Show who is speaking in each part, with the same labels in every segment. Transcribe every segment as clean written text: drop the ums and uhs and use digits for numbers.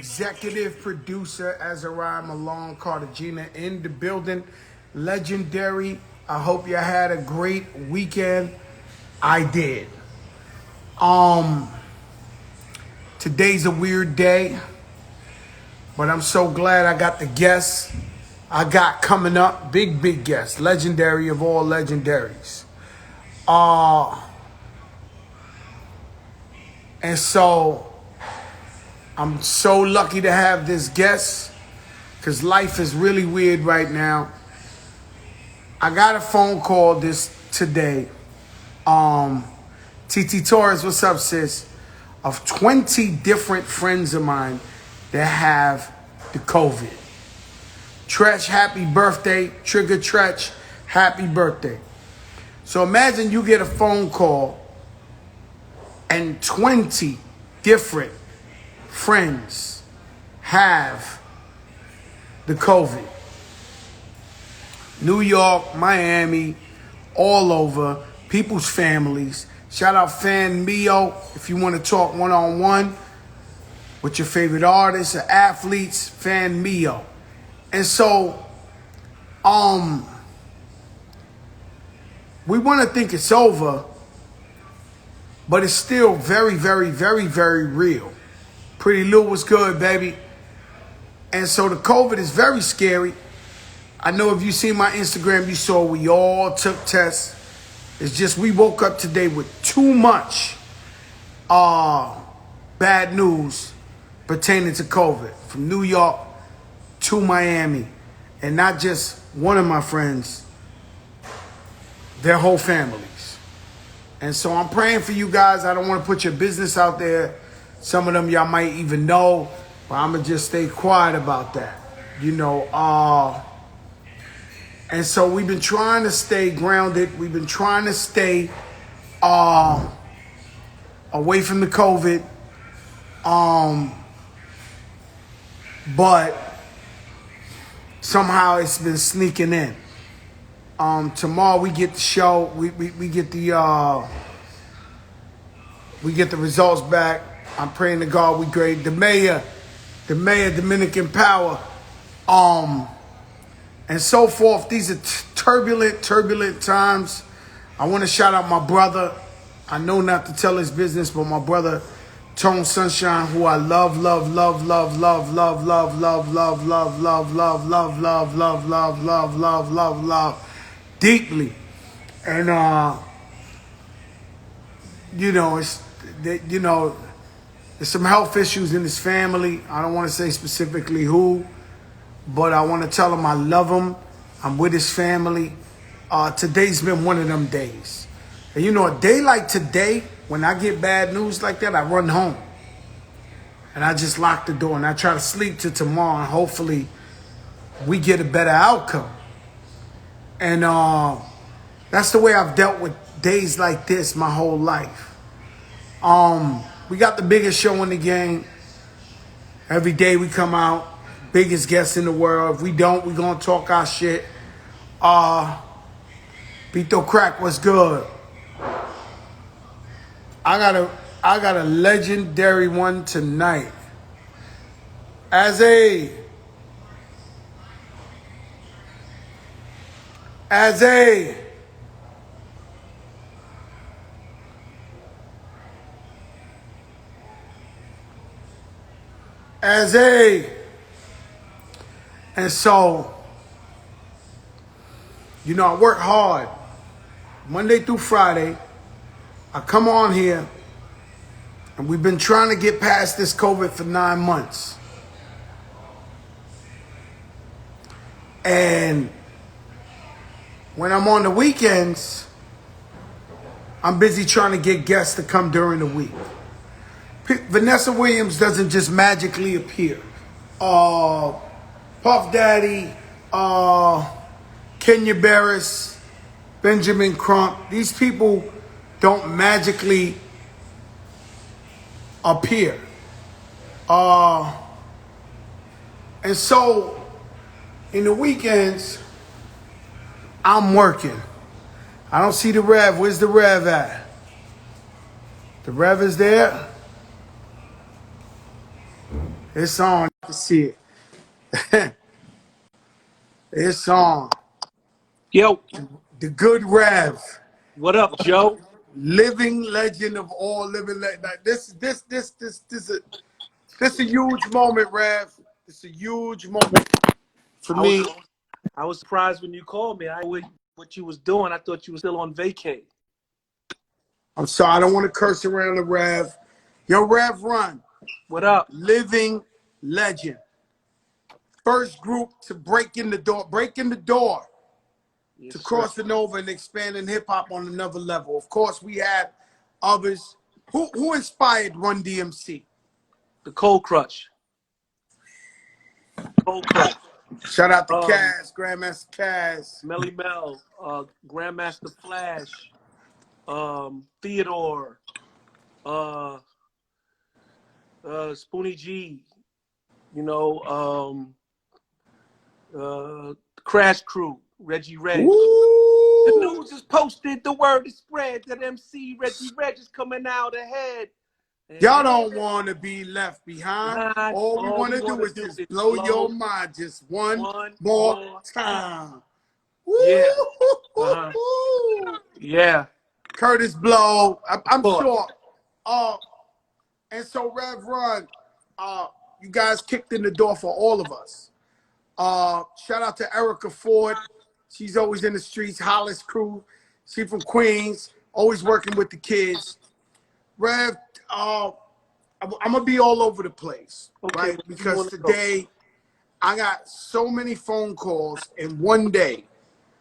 Speaker 1: executive producer Azariah Malone Cartagena in the building. Legendary. I hope you had a great weekend. I did. Today's a weird day, but I'm so glad I got the guests I got coming up. Big guests. Legendary of all legendaries. And so I'm so lucky to have this guest because life is really weird right now. I got a phone call today. TT Torres, what's up, sis? Of 20 different friends of mine that have the COVID. Tretch, happy birthday. Trigger Tretch, happy birthday. So imagine you get a phone call and 20 different friends have the COVID. New York, Miami, all over, people's families. Shout out Fan Mio if you want to talk one-on-one with your favorite artists or athletes, Fan Mio. And so, we want to think it's over, but it's still very real. Pretty Lou was good, baby. And so the COVID is very scary. I know if you see my Instagram, you saw we all took tests. It's just we woke up today with too much bad news pertaining to COVID. From New York to Miami. And not just one of my friends, their whole families. And so I'm praying for you guys. I don't want to put your business out there. Some of them y'all might even know, but I'm going to just stay quiet about that. And so we've been trying to stay grounded. We've been trying to stay away from the COVID. But somehow it's been sneaking in. Tomorrow we get the show. We get the results back. I'm praying to God we grade the mayor, Dominican Power, and so forth. These are turbulent times. I want to shout out my brother. I know not to tell his business, but my brother Tone Sunshine, who I love deeply. And there's some health issues in his family. I don't want to say specifically who, but I want to tell him I love him. I'm with his family. Today's been one of them days. And a day like today, when I get bad news like that, I run home. And I just lock the door and I try to sleep till tomorrow and hopefully we get a better outcome. And that's the way I've dealt with days like this my whole life. We got the biggest show in the game. Every day we come out, biggest guests in the world. If we don't, we're going to talk our shit. Beto Crack, what's good? I got a legendary one tonight. As a and so I work hard Monday through Friday. I come on here, and we've been trying to get past this COVID for 9 months. And when I'm on the weekends, I'm busy trying to get guests to come during the week. Vanessa Williams doesn't just magically appear. Puff Daddy, Kenya Barris, Benjamin Crump, these people don't magically appear. And so, in the weekends, I'm working. I don't see the Rev. Where's the Rev at? The Rev is there. It's on. I can see it. It's on.
Speaker 2: Yo,
Speaker 1: The good Rev,
Speaker 2: what up, Joe?
Speaker 1: living legend of all living legend. This a huge moment, Rev. It's a huge moment for
Speaker 2: I was
Speaker 1: me.
Speaker 2: I was surprised when you called me. I knew what you was doing. I thought you was still on vacay.
Speaker 1: I'm sorry, I don't want to curse around the Rev. Yo, Rev Run,
Speaker 2: What up?
Speaker 1: living legend. First group to break in the door to
Speaker 2: Yes, sir.
Speaker 1: crossing over and expanding hip hop on another level. Of course, we had others. Who inspired Run DMC?
Speaker 2: The Cold Crush. Cold Crush.
Speaker 1: Shout out to
Speaker 2: Um,
Speaker 1: Kaz, Grandmaster Kaz.
Speaker 2: Melly Mel, Grandmaster Flash, Theodore, uh, Spoonie G, you know, Crash Crew, Reggie Reg. The
Speaker 1: Woo!
Speaker 2: news is posted, the word is spread that MC Reggie Reg is coming out ahead.
Speaker 1: Y'all don't want to be left behind.
Speaker 2: Behind,
Speaker 1: All we
Speaker 2: all
Speaker 1: want
Speaker 2: we
Speaker 1: to
Speaker 2: want
Speaker 1: do
Speaker 2: to
Speaker 1: is
Speaker 2: do
Speaker 1: just
Speaker 2: is
Speaker 1: blow your
Speaker 2: blow
Speaker 1: mind just one
Speaker 2: one
Speaker 1: more
Speaker 2: more time.
Speaker 1: time.
Speaker 2: Yeah.
Speaker 1: Woo!
Speaker 2: Yeah.
Speaker 1: Curtis Blow.
Speaker 2: Of
Speaker 1: I'm
Speaker 2: course.
Speaker 1: sure. Uh, and so Rev Run, you guys kicked in the door for all of us. Shout out to Erica Ford. She's always in the streets. Hollis crew. She from Queens. Always working with the kids. Rev, I'm gonna be all over the place,
Speaker 2: Okay,
Speaker 1: right?
Speaker 2: where do you
Speaker 1: Because
Speaker 2: want to go?
Speaker 1: today I got so many phone calls in one day.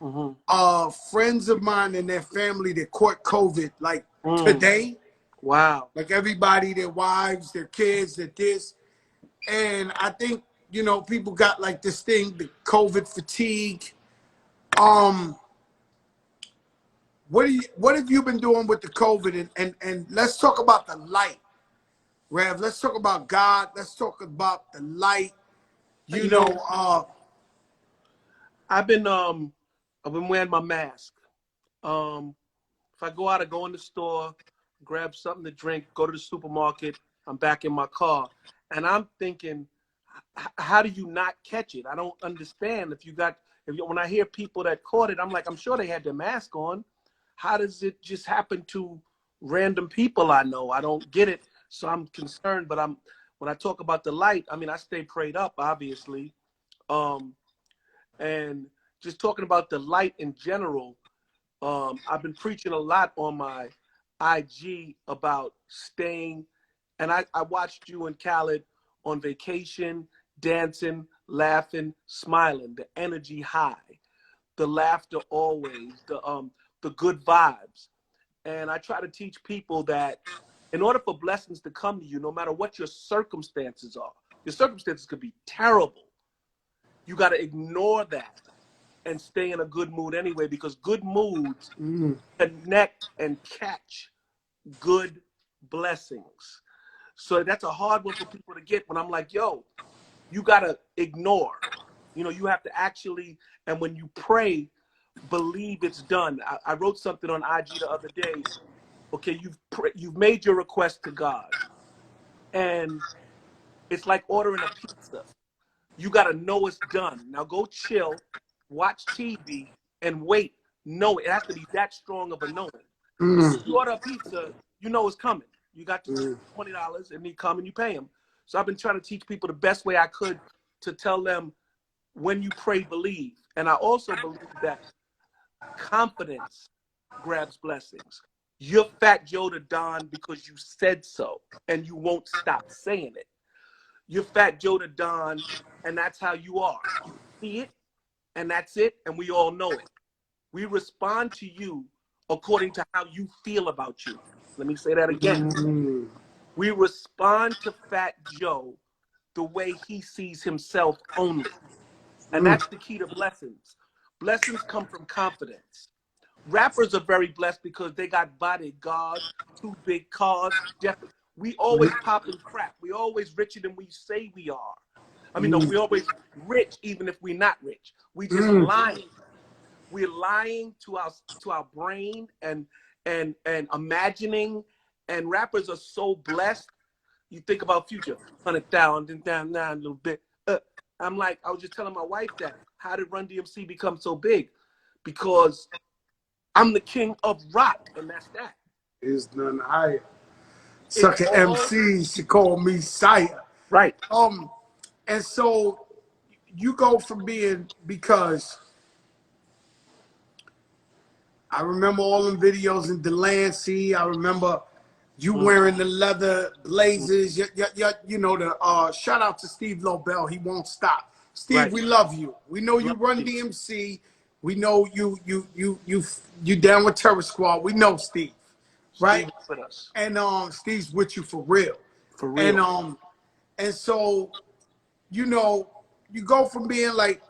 Speaker 2: Mm-hmm.
Speaker 1: Friends of mine and their family that caught COVID, like today,
Speaker 2: Wow.
Speaker 1: like everybody, their wives, their kids, that this. And I think, people got like this thing, the COVID fatigue. Um, what have you been doing with the COVID? And let's talk about the light, Rev. Let's talk about God. Let's talk about the light.
Speaker 2: You know, I've been wearing my mask. Um, if I go out, I go in the store, grab something to drink, go to the supermarket, I'm back in my car. And I'm thinking, how do you not catch it? I don't understand. When I hear people that caught it, I'm like, I'm sure they had their mask on. How does it just happen to random people I know? I don't get it. So I'm concerned, but when I talk about the light, I mean, I stay prayed up, obviously. Um, and just talking about the light in general, I've been preaching a lot on my IG about staying, and I watched you and Khaled on vacation, dancing, laughing, smiling, the energy high, the laughter always, the good vibes. And I try to teach people that in order for blessings to come to you, no matter what your circumstances are, your circumstances could be terrible. You got to ignore that and stay in a good mood anyway, because good moods connect and catch good blessings. So that's a hard one for people to get when I'm like, yo, you got to ignore. You have to actually, and when you pray, believe it's done. I wrote something on IG the other day. Okay, you've made your request to God, and it's like ordering a pizza. You got to know it's done. Now go chill, watch TV, and wait. No, it has to be that strong of a knowing. Because if you order a pizza, you know it's coming. You got your $20 and they come and you pay them. So I've been trying to teach people the best way I could to tell them when you pray, believe. And I also believe that confidence grabs blessings. You're Fat Joe to Don because you said so, and you won't stop saying it. You're Fat Joe to Don, and that's how you are. You see it, and that's it, and we all know it. We respond to you according to how you feel about you. Let me say that again. We respond to Fat Joe the way he sees himself only. And that's the key to blessings. Blessings come from confidence. Rappers are very blessed because they got bodyguards, two big cars. We always popping crap. We always richer than we say we are. I mean, no, we always rich even if we're not rich. We just lying. We're lying to our brain and imagining. And rappers are so blessed. you think about Future, 100,000, then down a little bit. I'm like, I was just telling my wife that. How did Run DMC become so big? Because I'm the king of rock, and that's that.
Speaker 1: Is none higher.
Speaker 2: It's
Speaker 1: Sucker
Speaker 2: all
Speaker 1: MCs to call me sire.
Speaker 2: right.
Speaker 1: And so you go from being, because I remember all them videos in Delancey. I remember you wearing the leather blazers. You know, the shout out to Steve Lobel. He won't stop. Steve,
Speaker 2: Right.
Speaker 1: we love you. We know you
Speaker 2: Love
Speaker 1: run
Speaker 2: you.
Speaker 1: DMC. We know you down with Terror Squad. We know Steve, right?
Speaker 2: Steve with us.
Speaker 1: And Steve's with you for real.
Speaker 2: For real.
Speaker 1: And so, you know, you go from being like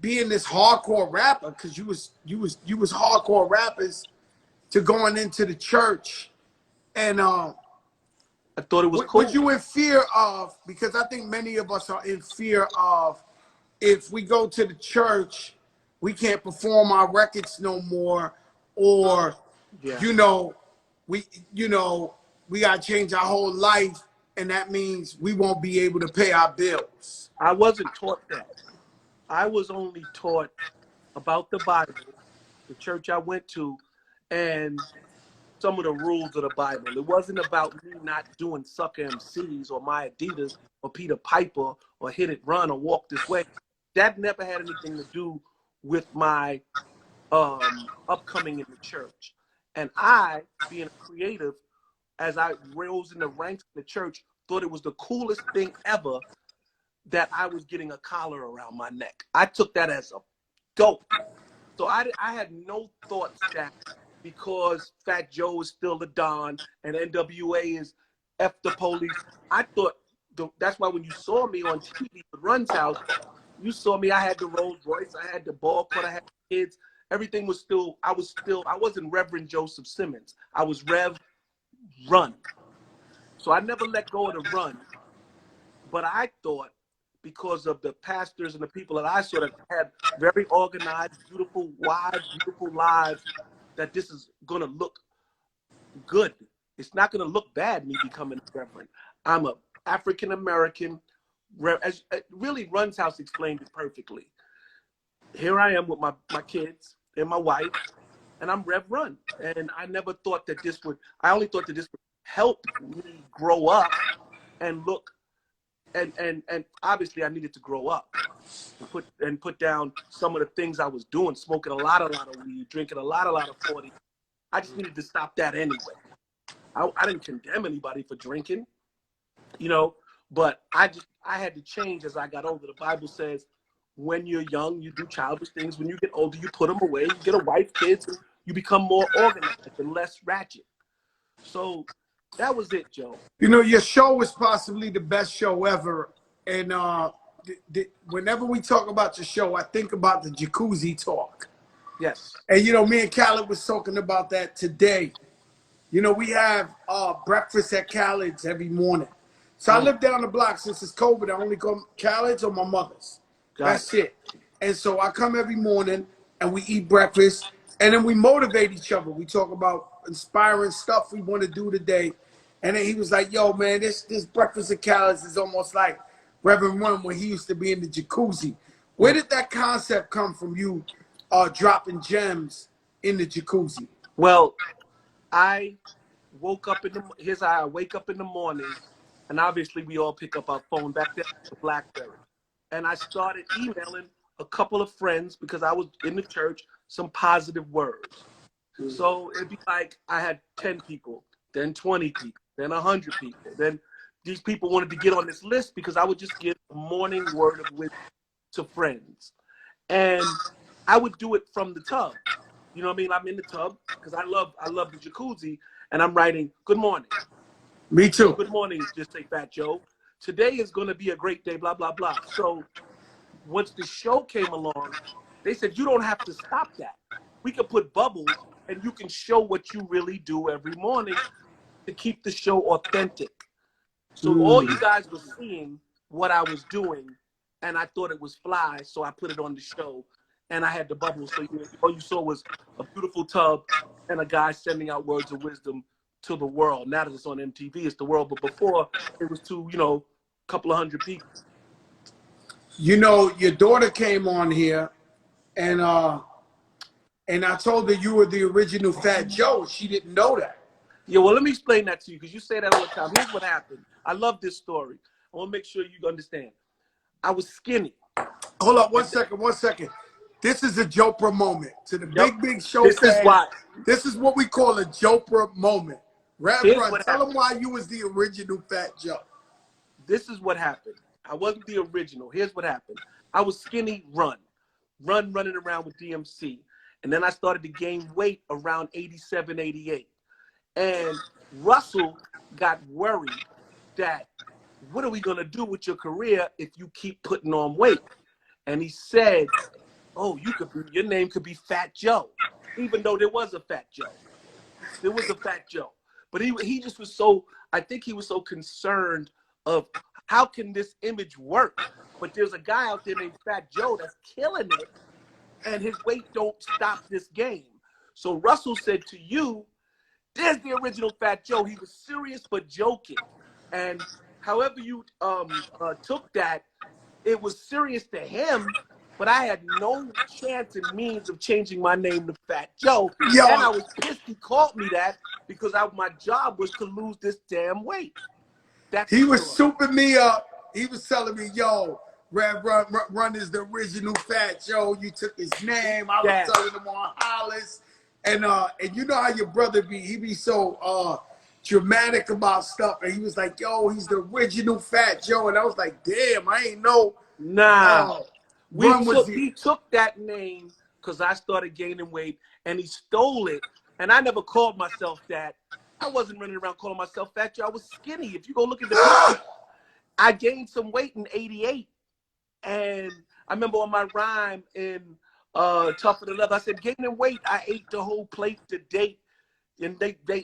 Speaker 1: being this hardcore rapper, because you was hardcore rappers, to going into the church. And
Speaker 2: I thought it was cool.
Speaker 1: what you in fear of, because I think many of us are in fear of, if we go to the church, we can't perform our records no more, or
Speaker 2: Yeah.
Speaker 1: you know, we gotta change our whole life, and that means we won't be able to pay our bills.
Speaker 2: I wasn't taught that. I was only taught about the Bible, the church I went to, and some of the rules of the Bible. It wasn't about me not doing sucker MCs or my Adidas or Peter Piper or Hit It Run or Walk This Way. That never had anything to do with my upcoming in the church. And I, being a creative, as I rose in the ranks of the church, thought it was the coolest thing ever that I was getting a collar around my neck. I took that as a dope. So I had no thoughts that because Fat Joe is still the Don and NWA is F the police. I thought that's why when you saw me on TV with Run's House, you saw me. I had the Rolls Royce, I had the ball court, I had kids. Everything was still. I wasn't Reverend Joseph Simmons. I was Rev Run. So I never let go of the run. But I thought, because of the pastors and the people that I saw that had very organized, beautiful wives, beautiful lives, that this is going to look good. It's not going to look bad, me becoming a reverend. I'm a African-American, as really Run's House explained it perfectly. Here I am with my kids and my wife, and I'm Rev Run. And I never thought that I only thought that this would help me grow up and look. And obviously I needed to grow up and put down some of the things I was doing, smoking a lot of weed, drinking a lot of 40. I just needed to stop that anyway. I didn't condemn anybody for drinking, you know, but I had to change as I got older. The Bible says, when you're young, you do childish things. When you get older, you put them away. You get a wife, kids, and you become more organized and less ratchet. So that was it, Joe.
Speaker 1: You know, your show is possibly the best show ever. And whenever we talk about your show, I think about the jacuzzi talk.
Speaker 2: Yes.
Speaker 1: And, you know, me and Khaled was talking about that today. You know, we have breakfast at Khaled's every morning. So I live down the block. Since it's COVID, I only go Khaled's or my mother's. That's it. And so I come every morning and we eat breakfast, and then we motivate each other. We talk about inspiring stuff we want to do today. And then he was like, yo, man, this breakfast at Khaled's is almost like Rev Run when he used to be in the jacuzzi. Where did that concept come from, you dropping gems in the jacuzzi?
Speaker 2: Well, I woke up here's how I wake up in the morning, and obviously we all pick up our phone. Back then, the BlackBerry. And I started emailing a couple of friends, because I was in the church, some positive words. So it'd be like I had 10 people, then 20 people, then 100 people. Then these people wanted to get on this list because I would just give a morning word of wisdom to friends. And I would do it from the tub. You know what I mean? I'm in the tub because I love the jacuzzi, and I'm writing, good morning.
Speaker 1: Me too.
Speaker 2: Good morning, just say Fat Joe. Today is going to be a great day, blah, blah, blah. So once the show came along, they said, you don't have to stop that. We could put bubbles, and you can show what you really do every morning to keep the show authentic. So all you guys were seeing what I was doing, and I thought it was fly, so I put it on the show, and I had the bubbles. So all you saw was a beautiful tub and a guy sending out words of wisdom to the world. Now that it's on MTV, it's the world. But before, it was to, you know, a couple of hundred people.
Speaker 1: You know, your daughter came on here, and I told her you were the original Fat Joe. She didn't know that.
Speaker 2: Yeah, well, let me explain that to you because you say that all the time. Here's what happened. I love this story. I want to make sure you understand. I was skinny.
Speaker 1: Hold up, 1 second, 1 second. This is a Jopra moment. To the big show
Speaker 2: This
Speaker 1: fans,
Speaker 2: is why.
Speaker 1: this is what we call a Jopra moment. Rev
Speaker 2: Here's
Speaker 1: Run,
Speaker 2: what
Speaker 1: tell
Speaker 2: happened.
Speaker 1: them why you was the original Fat Joe.
Speaker 2: This is what happened. I wasn't the original. Here's what happened. I was skinny running around with DMC. And then I started to gain weight around 87, 88. And Russell got worried that, what are we going to do with your career if you keep putting on weight? And he said, oh, your name could be Fat Joe, even though there was a Fat Joe. There was a Fat Joe. But he just was so, I think he was so concerned of how can this image work? But there's a guy out there named Fat Joe that's killing it, and his weight don't stop this game. So Russell said to you, there's the original Fat Joe. He was serious but joking. And however you took that, it was serious to him, but I had no chance and means of changing my name to Fat Joe.
Speaker 1: Yo.
Speaker 2: And I was pissed he called me that because my job was to lose this damn weight.
Speaker 1: He was souping me up. He was telling me, yo, Rev Run is the original Fat Joe. You took his name. I was telling him on Hollis. And you know how your brother be. He be so dramatic about stuff. And he was like, yo, he's the original Fat Joe. And I was like, damn, I ain't know.
Speaker 2: Nah. He took that name because I started gaining weight, and he stole it. And I never called myself that. I wasn't running around calling myself Fat Joe. I was skinny. If you go look at the picture, I gained some weight in 88. And I remember on my rhyme in Tougher Than Leather, I said, gaining weight, I ate the whole plate to date. And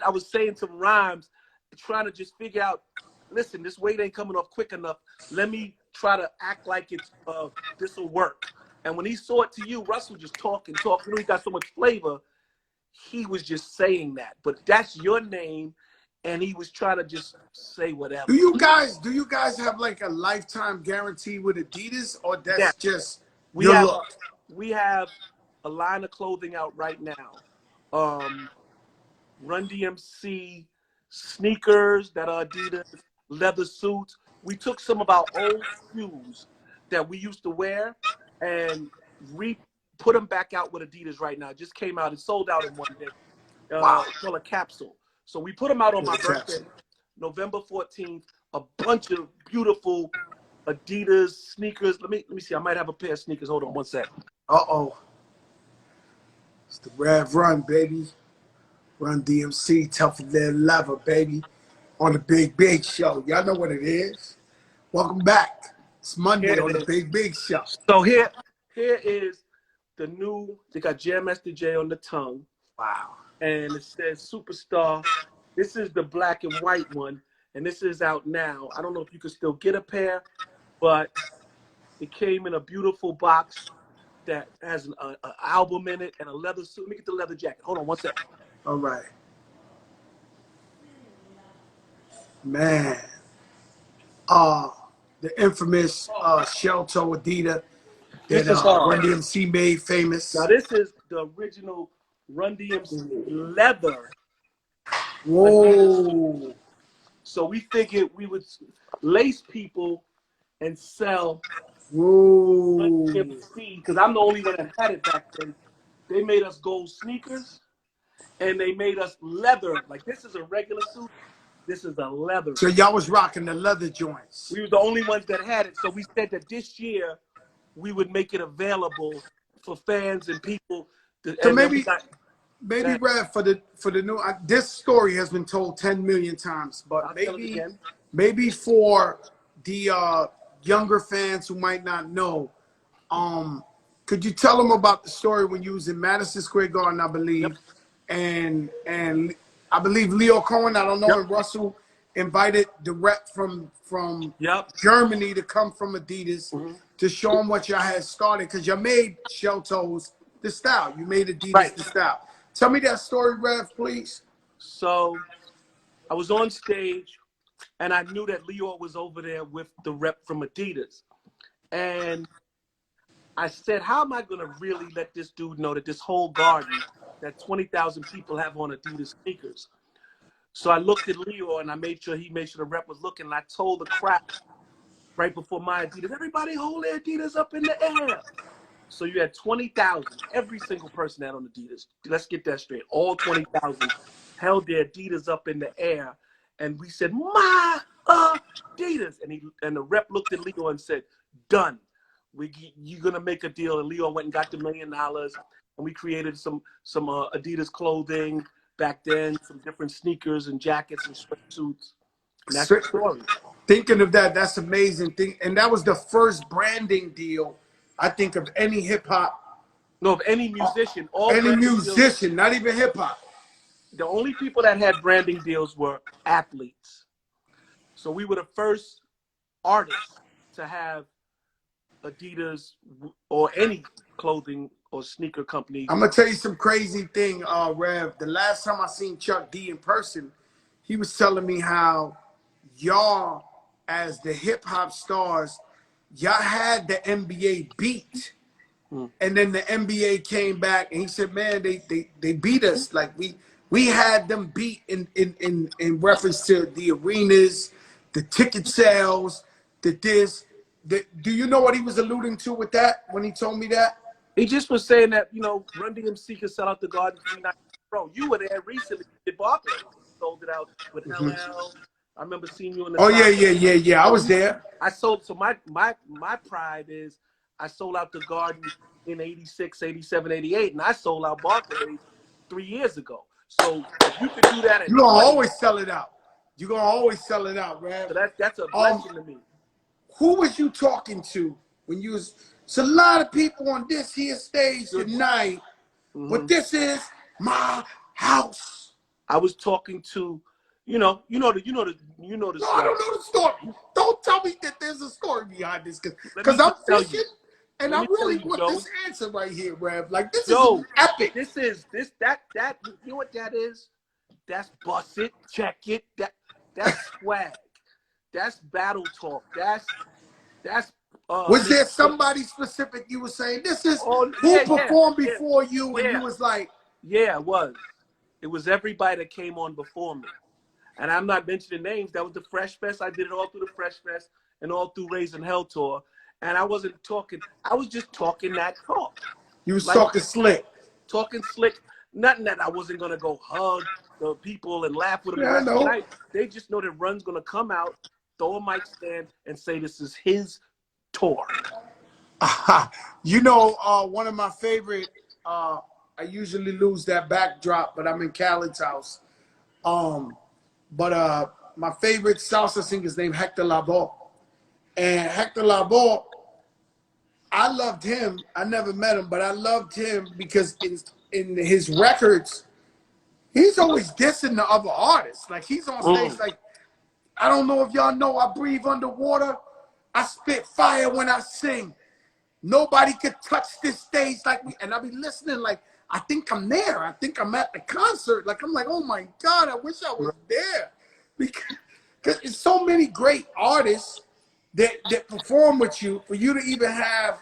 Speaker 2: I was saying some rhymes, trying to just figure out, listen, this weight ain't coming off quick enough. Let me try to act like it's this will work. And when he saw it to you, Russell just talk. You know, he got so much flavor. He was just saying that. But that's your name, and he was trying to just say whatever.
Speaker 1: Do you guys have like a lifetime guarantee with Adidas, or that's just your look?
Speaker 2: We have a line of clothing out right now. Run DMC sneakers that are Adidas, leather suits. We took some of our old shoes that we used to wear and put them back out with Adidas right now. It just came out. It sold out in one day.
Speaker 1: Wow.
Speaker 2: It's called a capsule. So we put them out on my birthday, November 14th. A bunch of beautiful Adidas sneakers. Let me see. I might have a pair of sneakers. Hold on 1 sec.
Speaker 1: Uh-oh. It's the Rev Run, baby. Run DMC, Tougher Than Leather, baby. On the Big Show. Y'all know what it is. Welcome back. It's Monday on the Big Show.
Speaker 2: So here is the new, they got Jam Master Jay on the tongue.
Speaker 1: Wow.
Speaker 2: And it says Superstar. This is the black and white one. And this is out now. I don't know if you can still get a pair, but it came in a beautiful box that has an album in it and a leather suit. Let me get the leather jacket. Hold on 1 sec.
Speaker 1: All right. Man. The infamous shell toe Adidas that Run DMC made famous.
Speaker 2: Now this is the original Run DMC leather.
Speaker 1: Whoa.
Speaker 2: So we figured we would lace people and sell
Speaker 1: Run
Speaker 2: DMC, because I'm the only one that had it back then. They made us gold sneakers and they made us leather. Like, this is a regular suit. This is a leather.
Speaker 1: So y'all was rocking the leather joints.
Speaker 2: We were the only ones that had it. So we said that this year we would make it available for fans and people.
Speaker 1: So maybe Rev, for the new, this story has been told 10 million times, but maybe for the younger fans who might not know, could you tell them about the story when you was in Madison Square Garden, I believe, and I believe Leo Cohen, I don't know, and Russell invited the rep from Germany to come from Adidas to show them what y'all had started, because you made shell toes the style. You made Adidas the style. Tell me that story, Rev, please.
Speaker 2: So I was on stage, and I knew that Leo was over there with the rep from Adidas. And I said, how am I going to really let this dude know that this whole garden, that 20,000 people have on Adidas sneakers? So I looked at Leo, and I made sure the rep was looking, and I told the crowd right before my Adidas, everybody hold their Adidas up in the air. So you had 20,000, every single person had on Adidas. Let's get that straight. All 20,000 held their Adidas up in the air. And we said, my Adidas. And the rep looked at Leo and said, done. You're going to make a deal. And Leo went and got the $1 million. And we created some Adidas clothing back then, some different sneakers and jackets and sweatsuits. And that's the story.
Speaker 1: Thinking of that, that's amazing. And that was the first branding deal, I think, of any hip hop.
Speaker 2: No, of any musician.
Speaker 1: Any musician, deals, not even hip hop.
Speaker 2: The only people that had branding deals were athletes. So we were the first artists to have Adidas or any clothing or sneaker company.
Speaker 1: I'm going to tell you some crazy thing, Rev. The last time I seen Chuck D in person, he was telling me how y'all, as the hip hop stars, y'all had the NBA beat. And then the NBA came back and he said, man, they beat us. Like we had them beat in reference to the arenas, the ticket sales, do you know what he was alluding to with that when he told me that?
Speaker 2: He just was saying that, Run DMC could sell out the Garden 3 nights. Bro, you were there recently. Did Barclays sold it out with LL. I remember seeing you in the
Speaker 1: yeah. I was there.
Speaker 2: I sold. So my pride is I sold out the Garden in 86, 87, 88, and I sold out Barclays 3 years ago. So if you could do that,
Speaker 1: you're gonna always sell it out. You're gonna always sell it out, man.
Speaker 2: So that's a blessing to me.
Speaker 1: Who was you talking to when you was? It's a lot of people on this here stage tonight, but this is my house.
Speaker 2: I was talking to, you know the
Speaker 1: No, I don't know the story. Don't tell me that there's a story behind this, because I'm fishing, and I really want this answer right here, Rev. Like this is epic.
Speaker 2: This that you know what that is? That's bust it, check it. That's swag. That's battle talk. That's.
Speaker 1: Was there somebody specific you were saying this is who performed before you, and you was like?
Speaker 2: Yeah, it was. It was everybody that came on before me. And I'm not mentioning names. That was the Fresh Fest. I did it all through the Fresh Fest and all through Raising Hell Tour. And I wasn't talking. I was just talking that talk.
Speaker 1: You was talking slick.
Speaker 2: Talking slick. Nothing that I wasn't going to go hug the people and laugh with them the rest of the night. They just know that Run's going to come out, throw a mic stand, and say this is his tour.
Speaker 1: One of my favorite, I usually lose that backdrop, but I'm in Khaled's house. But my favorite salsa singer is named Hector Lavoe. And Hector Lavoe, I loved him. I never met him, but I loved him because in his records, he's always dissing the other artists. Like he's on stage like, I don't know if y'all know, I breathe underwater. I spit fire when I sing. Nobody could touch this stage like me. And I be listening like, I think I'm there. I think I'm at the concert. Like, I'm like, oh my God, I wish I was there. Because it's so many great artists that perform with you, for you to even have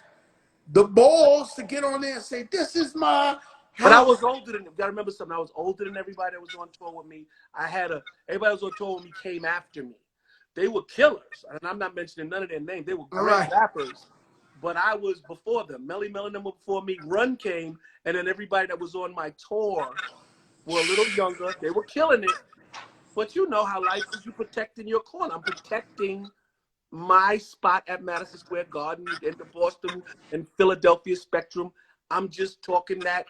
Speaker 1: the balls to get on there and say, this is my house.
Speaker 2: But I was older than, you gotta remember something, I was older than everybody that was on tour with me. Everybody that was on tour with me came after me. They were killers, and I'm not mentioning none of their names. They were great rappers, but I was before them. Melly Mel and them were before me. Run came, and then everybody that was on my tour were a little younger. They were killing it, but you know how life is. You protecting your corner. I'm protecting my spot at Madison Square Garden in the Boston and Philadelphia Spectrum. I'm just talking that.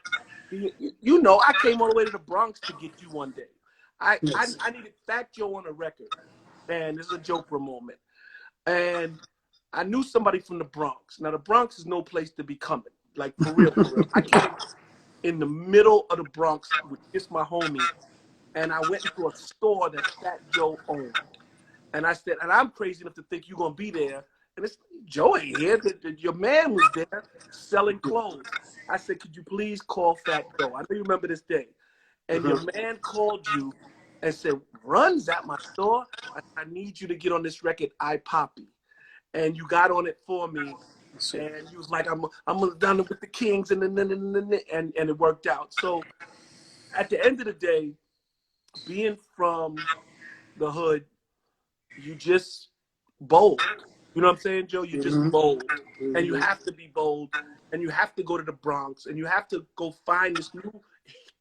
Speaker 2: I came all the way to the Bronx to get you one day. I needed Fat Joe on a record. And this is a joke for a moment. And I knew somebody from the Bronx. Now, the Bronx is no place to be coming. Like, for real, for real. I came in the middle of the Bronx with just my homie. And I went into a store that Fat Joe owned. And I said, and I'm crazy enough to think you're going to be there. And it's Joe ain't here. Your man was there selling clothes. I said, could you please call Fat Joe? I know you remember this day. And your man called you. and said, Run's at my store. I need you to get on this record, I Poppy. And you got on it for me. And you was like, I'm down with the Kings, and it worked out. So at the end of the day, being from the hood, you just bold. You know what I'm saying, Joe? You just bold. And you have to be bold. And you have to go to the Bronx. And you have to go find this new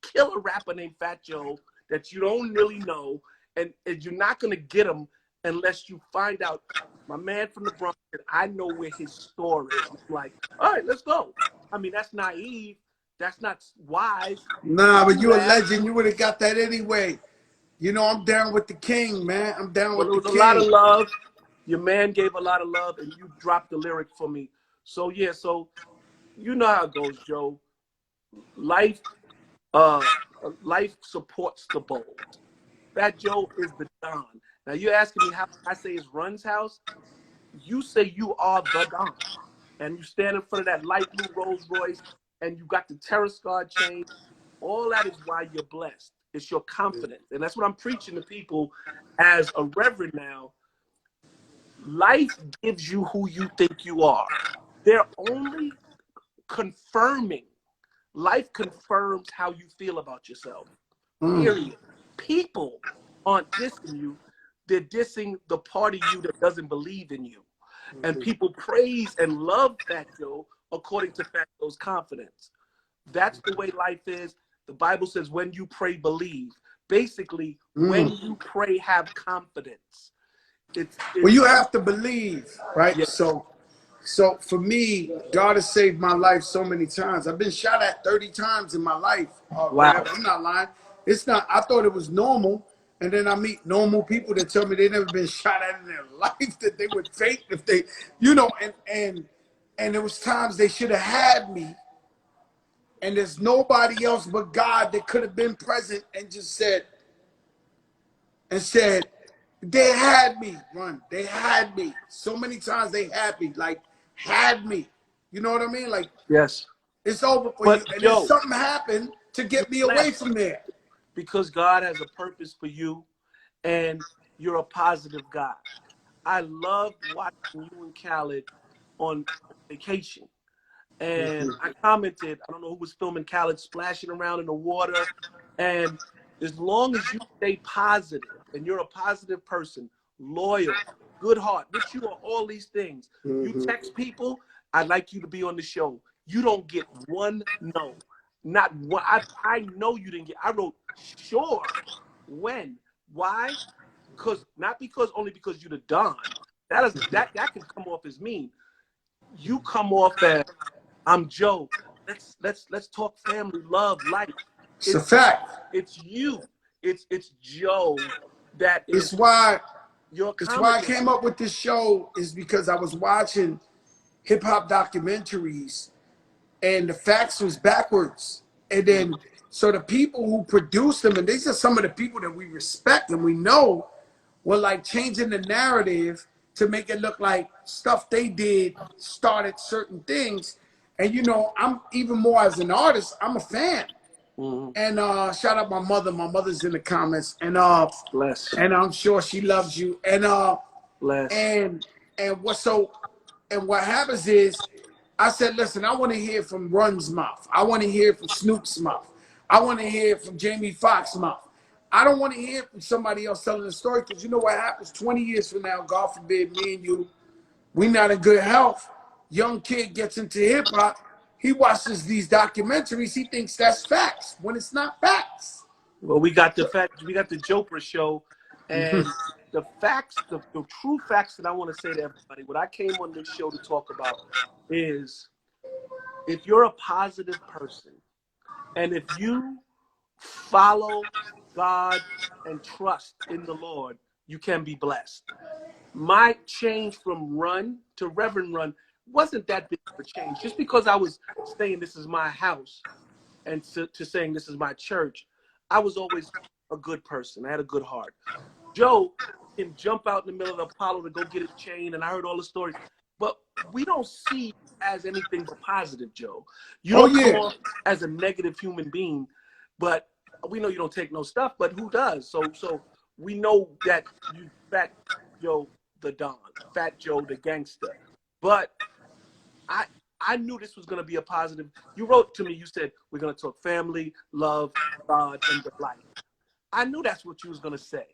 Speaker 2: killer rapper named Fat Joe that you don't really know. And you're not going to get him unless you find out, my man from the Bronx, I know where his store is. And I'm like, all right, let's go. I mean, that's naive. That's not wise.
Speaker 1: Nah, but you a legend. You would have got that anyway. You know, I'm down with the king, man. I'm down
Speaker 2: Well,
Speaker 1: with
Speaker 2: it
Speaker 1: the
Speaker 2: was a lot of
Speaker 1: king.
Speaker 2: love. Your man gave a lot of love, and you dropped the lyric for me. So, yeah, so you know how it goes, Joe. Life, life supports the bold. Fat Joe is the Don. Now, you're asking me how I say it's Run's house. You say you are the Don. And you stand in front of that light blue Rolls Royce, and you got the Terrace Guard chain. All that is why you're blessed. It's your confidence. And that's what I'm preaching to people as a reverend now. Life gives you who you think you are. They're only confirming. Life confirms how you feel about yourself. Period. People aren't dissing you. They're dissing the part of you that doesn't believe in you. And people praise and love Fat Joe according to Fat Joe's confidence. That's the way life is. The Bible says when you pray, believe. Basically, when you pray, have confidence.
Speaker 1: Well, you have to believe, right?
Speaker 2: Yeah.
Speaker 1: So for me, God has saved my life so many times. I've been shot at 30 times in my life.
Speaker 2: Wow.
Speaker 1: I'm not lying. It's not. I thought it was normal, and then I meet normal people that tell me they never been shot at in their life, that they would faint if they, you know, and there was times they should have had me, and there's nobody else but God that could have been present and just said, they had me, Run. They had me. So many times they had me, like, had me. You know what I mean? Like,
Speaker 2: Yes.
Speaker 1: it's over for you.
Speaker 2: But
Speaker 1: And then
Speaker 2: Joe,
Speaker 1: something happened to
Speaker 2: you're
Speaker 1: get me away
Speaker 2: blessed
Speaker 1: from there.
Speaker 2: because God has a purpose for you, and you're a positive guy. I loved watching you and Khaled on vacation. And I commented, I don't know who was filming Khaled splashing around in the water. And as long as you stay positive and you're a positive person, loyal, good heart, which you are all these things, you text people, I'd like you to be on the show. You don't get one no. Not one. I know you didn't get. I wrote sure. When? Why? Only because you're the Don. That can come off as mean. You come off as I'm Joe. Let's talk family, love, life.
Speaker 1: It's a fact.
Speaker 2: It's you. It's Joe that
Speaker 1: It's
Speaker 2: is
Speaker 1: why
Speaker 2: your
Speaker 1: it's why I
Speaker 2: accommodator.
Speaker 1: came up with this show, is because I was watching hip hop documentaries and the facts was backwards. And then so the people who produced them, and these are some of the people that we respect and we know, were like changing the narrative to make it look like stuff they did started certain things. And you know, I'm even more as an artist, I'm a fan. And shout out my mother. My mother's in the comments.
Speaker 2: Bless.
Speaker 1: And I'm sure she loves you.
Speaker 2: Bless.
Speaker 1: And what happens is, I said, listen, I want to hear from Run's mouth. I want to hear from Snoop's mouth. I want to hear from Jamie Foxx's mouth. I don't want to hear from somebody else telling the story, because you know what happens 20 years from now, God forbid, me and you, we not in good health. Young kid gets into hip hop. He watches these documentaries. He thinks that's facts when it's not facts.
Speaker 2: Well, we got the Jopra show, and the facts, the true facts that I want to say to everybody, what I came on this show to talk about is, if you're a positive person and if you follow God and trust in the Lord, you can be blessed. My change from Run to Reverend Run wasn't that big of a change. Just because I was saying this is my house and to saying this is my church, I was always a good person. I had a good heart. Joe can jump out in the middle of the Apollo to go get his chain, and I heard all the stories. But we don't see you as anything but positive, Joe. You don't come off as a negative human being, but we know you don't take no stuff, but who does? So we know that you Fat Joe the Don, Fat Joe the gangster. But I knew this was going to be a positive. You wrote to me, you said, we're going to talk family, love, God, and delight. I knew that's what you was going to say.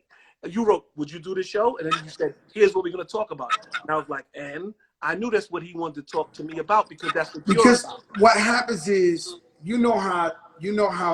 Speaker 2: You wrote, would you do the show? And then you said, here's what we're going to talk about. And I was like, and I knew that's what he wanted to talk to me about because that's what you're
Speaker 1: Because
Speaker 2: about.
Speaker 1: what happens is, you know how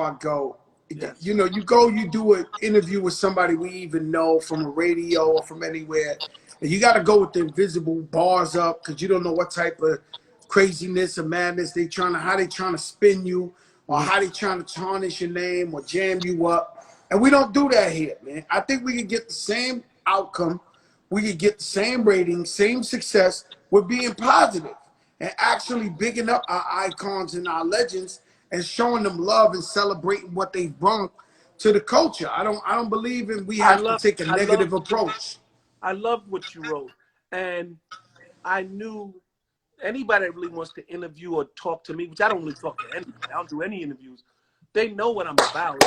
Speaker 1: I go.
Speaker 2: Yes.
Speaker 1: You know, you go, you do an interview with somebody we even know from a radio or from anywhere, and you got to go with the invisible bars up because you don't know what type of craziness or madness how they trying to spin you, or how they trying to tarnish your name or jam you up. And we don't do that here, man. I think we could get the same outcome, we could get the same rating, same success with being positive and actually bigging up our icons and our legends and showing them love and celebrating what they've brought to the culture. I don't believe in we have to take a negative approach.
Speaker 2: I loved what you wrote. And I knew anybody that really wants to interview or talk to me, which I don't really talk to anybody, I don't do any interviews, they know what I'm about.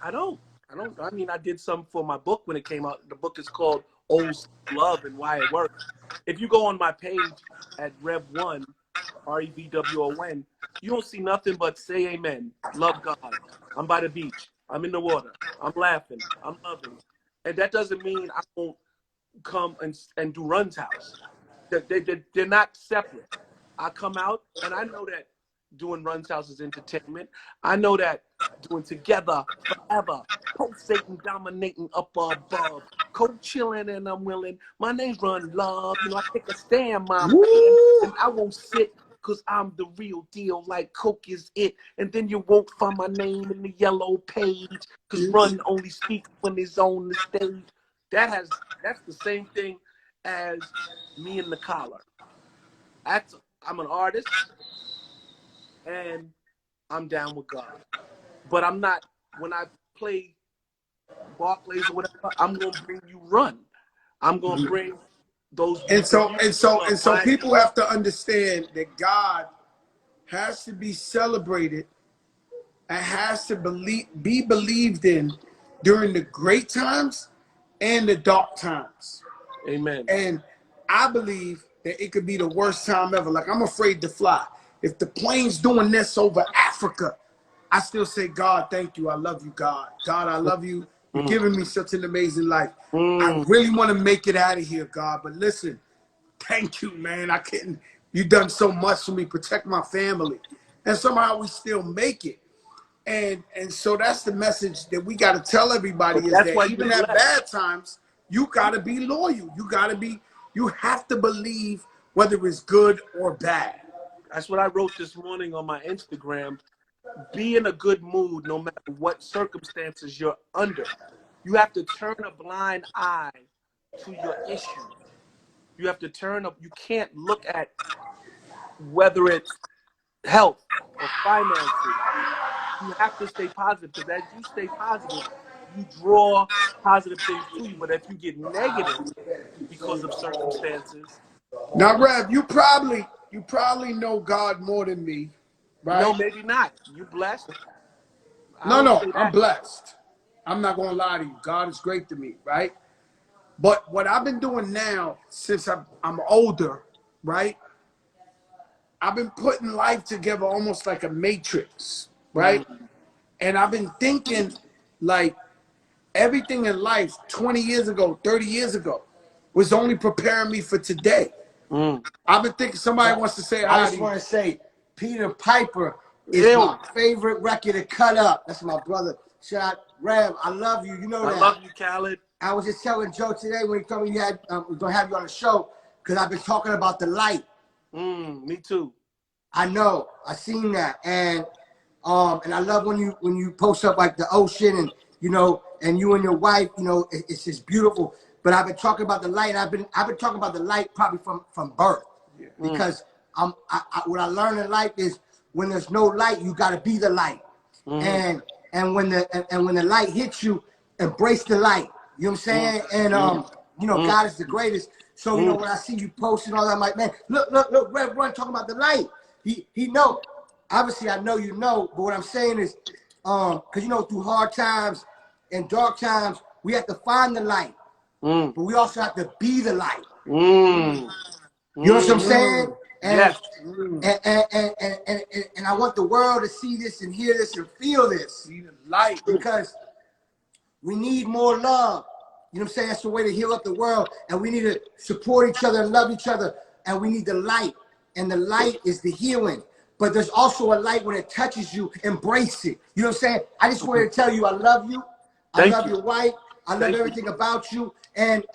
Speaker 2: I don't. I mean, I did some for my book when it came out. The book is called Old Love and Why It Works. If you go on my page at Rev Run, REVWON, you don't see nothing but say amen, love God. I'm by the beach. I'm in the water. I'm laughing. I'm loving. And that doesn't mean I won't come and do Run's house. They're not separate. I come out and I know that doing Run's house is entertainment. I know that doing Together Forever, pulsating, dominating up above, co-chilling and I'm willing. My name's Run Love. You know, I take a stand, my man, and I won't sit because I'm the real deal, like Coke is it. And then you won't find my name in the yellow page because Run only speaks when he's on the stage. That's the same thing as me in the collar. I'm an artist and I'm down with God. But I'm not, when I play Barclays or whatever, I'm gonna bring you Run. I'm gonna bring those
Speaker 1: And so
Speaker 2: my,
Speaker 1: people have to understand that God has to be celebrated and has to be believed in during the great times and the dark times.
Speaker 2: amen.
Speaker 1: And I believe that it could be the worst time ever. Like, I'm afraid to fly. If the plane's doing this over Africa, I still say, God, thank you. I love you, God. God, I love you. You're giving me such an amazing life. I really want to make it out of here, God. But listen, thank you, man. I couldn't. You've done so much for me. Protect my family. And somehow we still make it. And so that's the message that we got to tell everybody
Speaker 2: But
Speaker 1: is
Speaker 2: that's
Speaker 1: that
Speaker 2: why
Speaker 1: even
Speaker 2: you're
Speaker 1: at
Speaker 2: blessed.
Speaker 1: bad times, you got to be loyal. You have to believe whether it's good or bad.
Speaker 2: That's what I wrote this morning on my Instagram. Be in a good mood no matter what circumstances you're under. You have to turn a blind eye to your issues. You have to turn up. You can't look at whether it's health or finances. You have to stay positive because as you stay positive, you draw positive things to you. But if you get negative because of circumstances,
Speaker 1: Now, Rev, you probably know God more than me,
Speaker 2: no,
Speaker 1: right?
Speaker 2: maybe not. You blessed. I
Speaker 1: No,
Speaker 2: don't
Speaker 1: no,
Speaker 2: say
Speaker 1: I'm
Speaker 2: that.
Speaker 1: blessed. I'm not gonna lie to you. God is great to me, right? But what I've been doing now, since I'm older, right? I've been putting life together almost like a matrix, right?
Speaker 2: Mm,
Speaker 1: And I've been thinking like everything in life 20 years ago, 30 years ago was only preparing me for today.
Speaker 2: mm.
Speaker 1: I've been thinking somebody wants to say
Speaker 3: I
Speaker 1: hi to
Speaker 3: just
Speaker 1: you.
Speaker 3: want to say, Peter Piper is
Speaker 2: Ew.
Speaker 3: my favorite record to cut up. That's my brother. Shout out, Rev. I love you. You know
Speaker 2: I
Speaker 3: that.
Speaker 2: love you, Khaled.
Speaker 3: I was just telling Joe today when he told me you had we're gonna have you on the show because I've been talking about the light.
Speaker 2: Me too.
Speaker 3: I know. I seen that, and I love when you post up like the ocean and and you and your wife. It's just beautiful. But I've been talking about the light. I've been talking about the light probably from birth, because what I learned in life is when there's no light, you got to be the light, and when the light hits you, embrace the light. You know what I'm saying? And God is the greatest. So when I see you posting all that, I'm like, man, look, Rev Run talking about the light. He know. Obviously, I know you know, but what I'm saying is, because you know, through hard times and dark times, we have to find the light, but we also have to be the light.
Speaker 2: Mm.
Speaker 3: You know what I'm saying? And
Speaker 2: Yes.
Speaker 3: and I want the world to see this and hear this and feel this.
Speaker 1: See the light.
Speaker 3: Because we need more love. You know what I'm saying? That's the way to heal up the world. And we need to support each other and love each other. And we need the light. And the light is the healing. But there's also a light when it touches you, embrace it. You know what I'm saying? I just wanted to tell you I love you. I love your wife. I love everything about you. And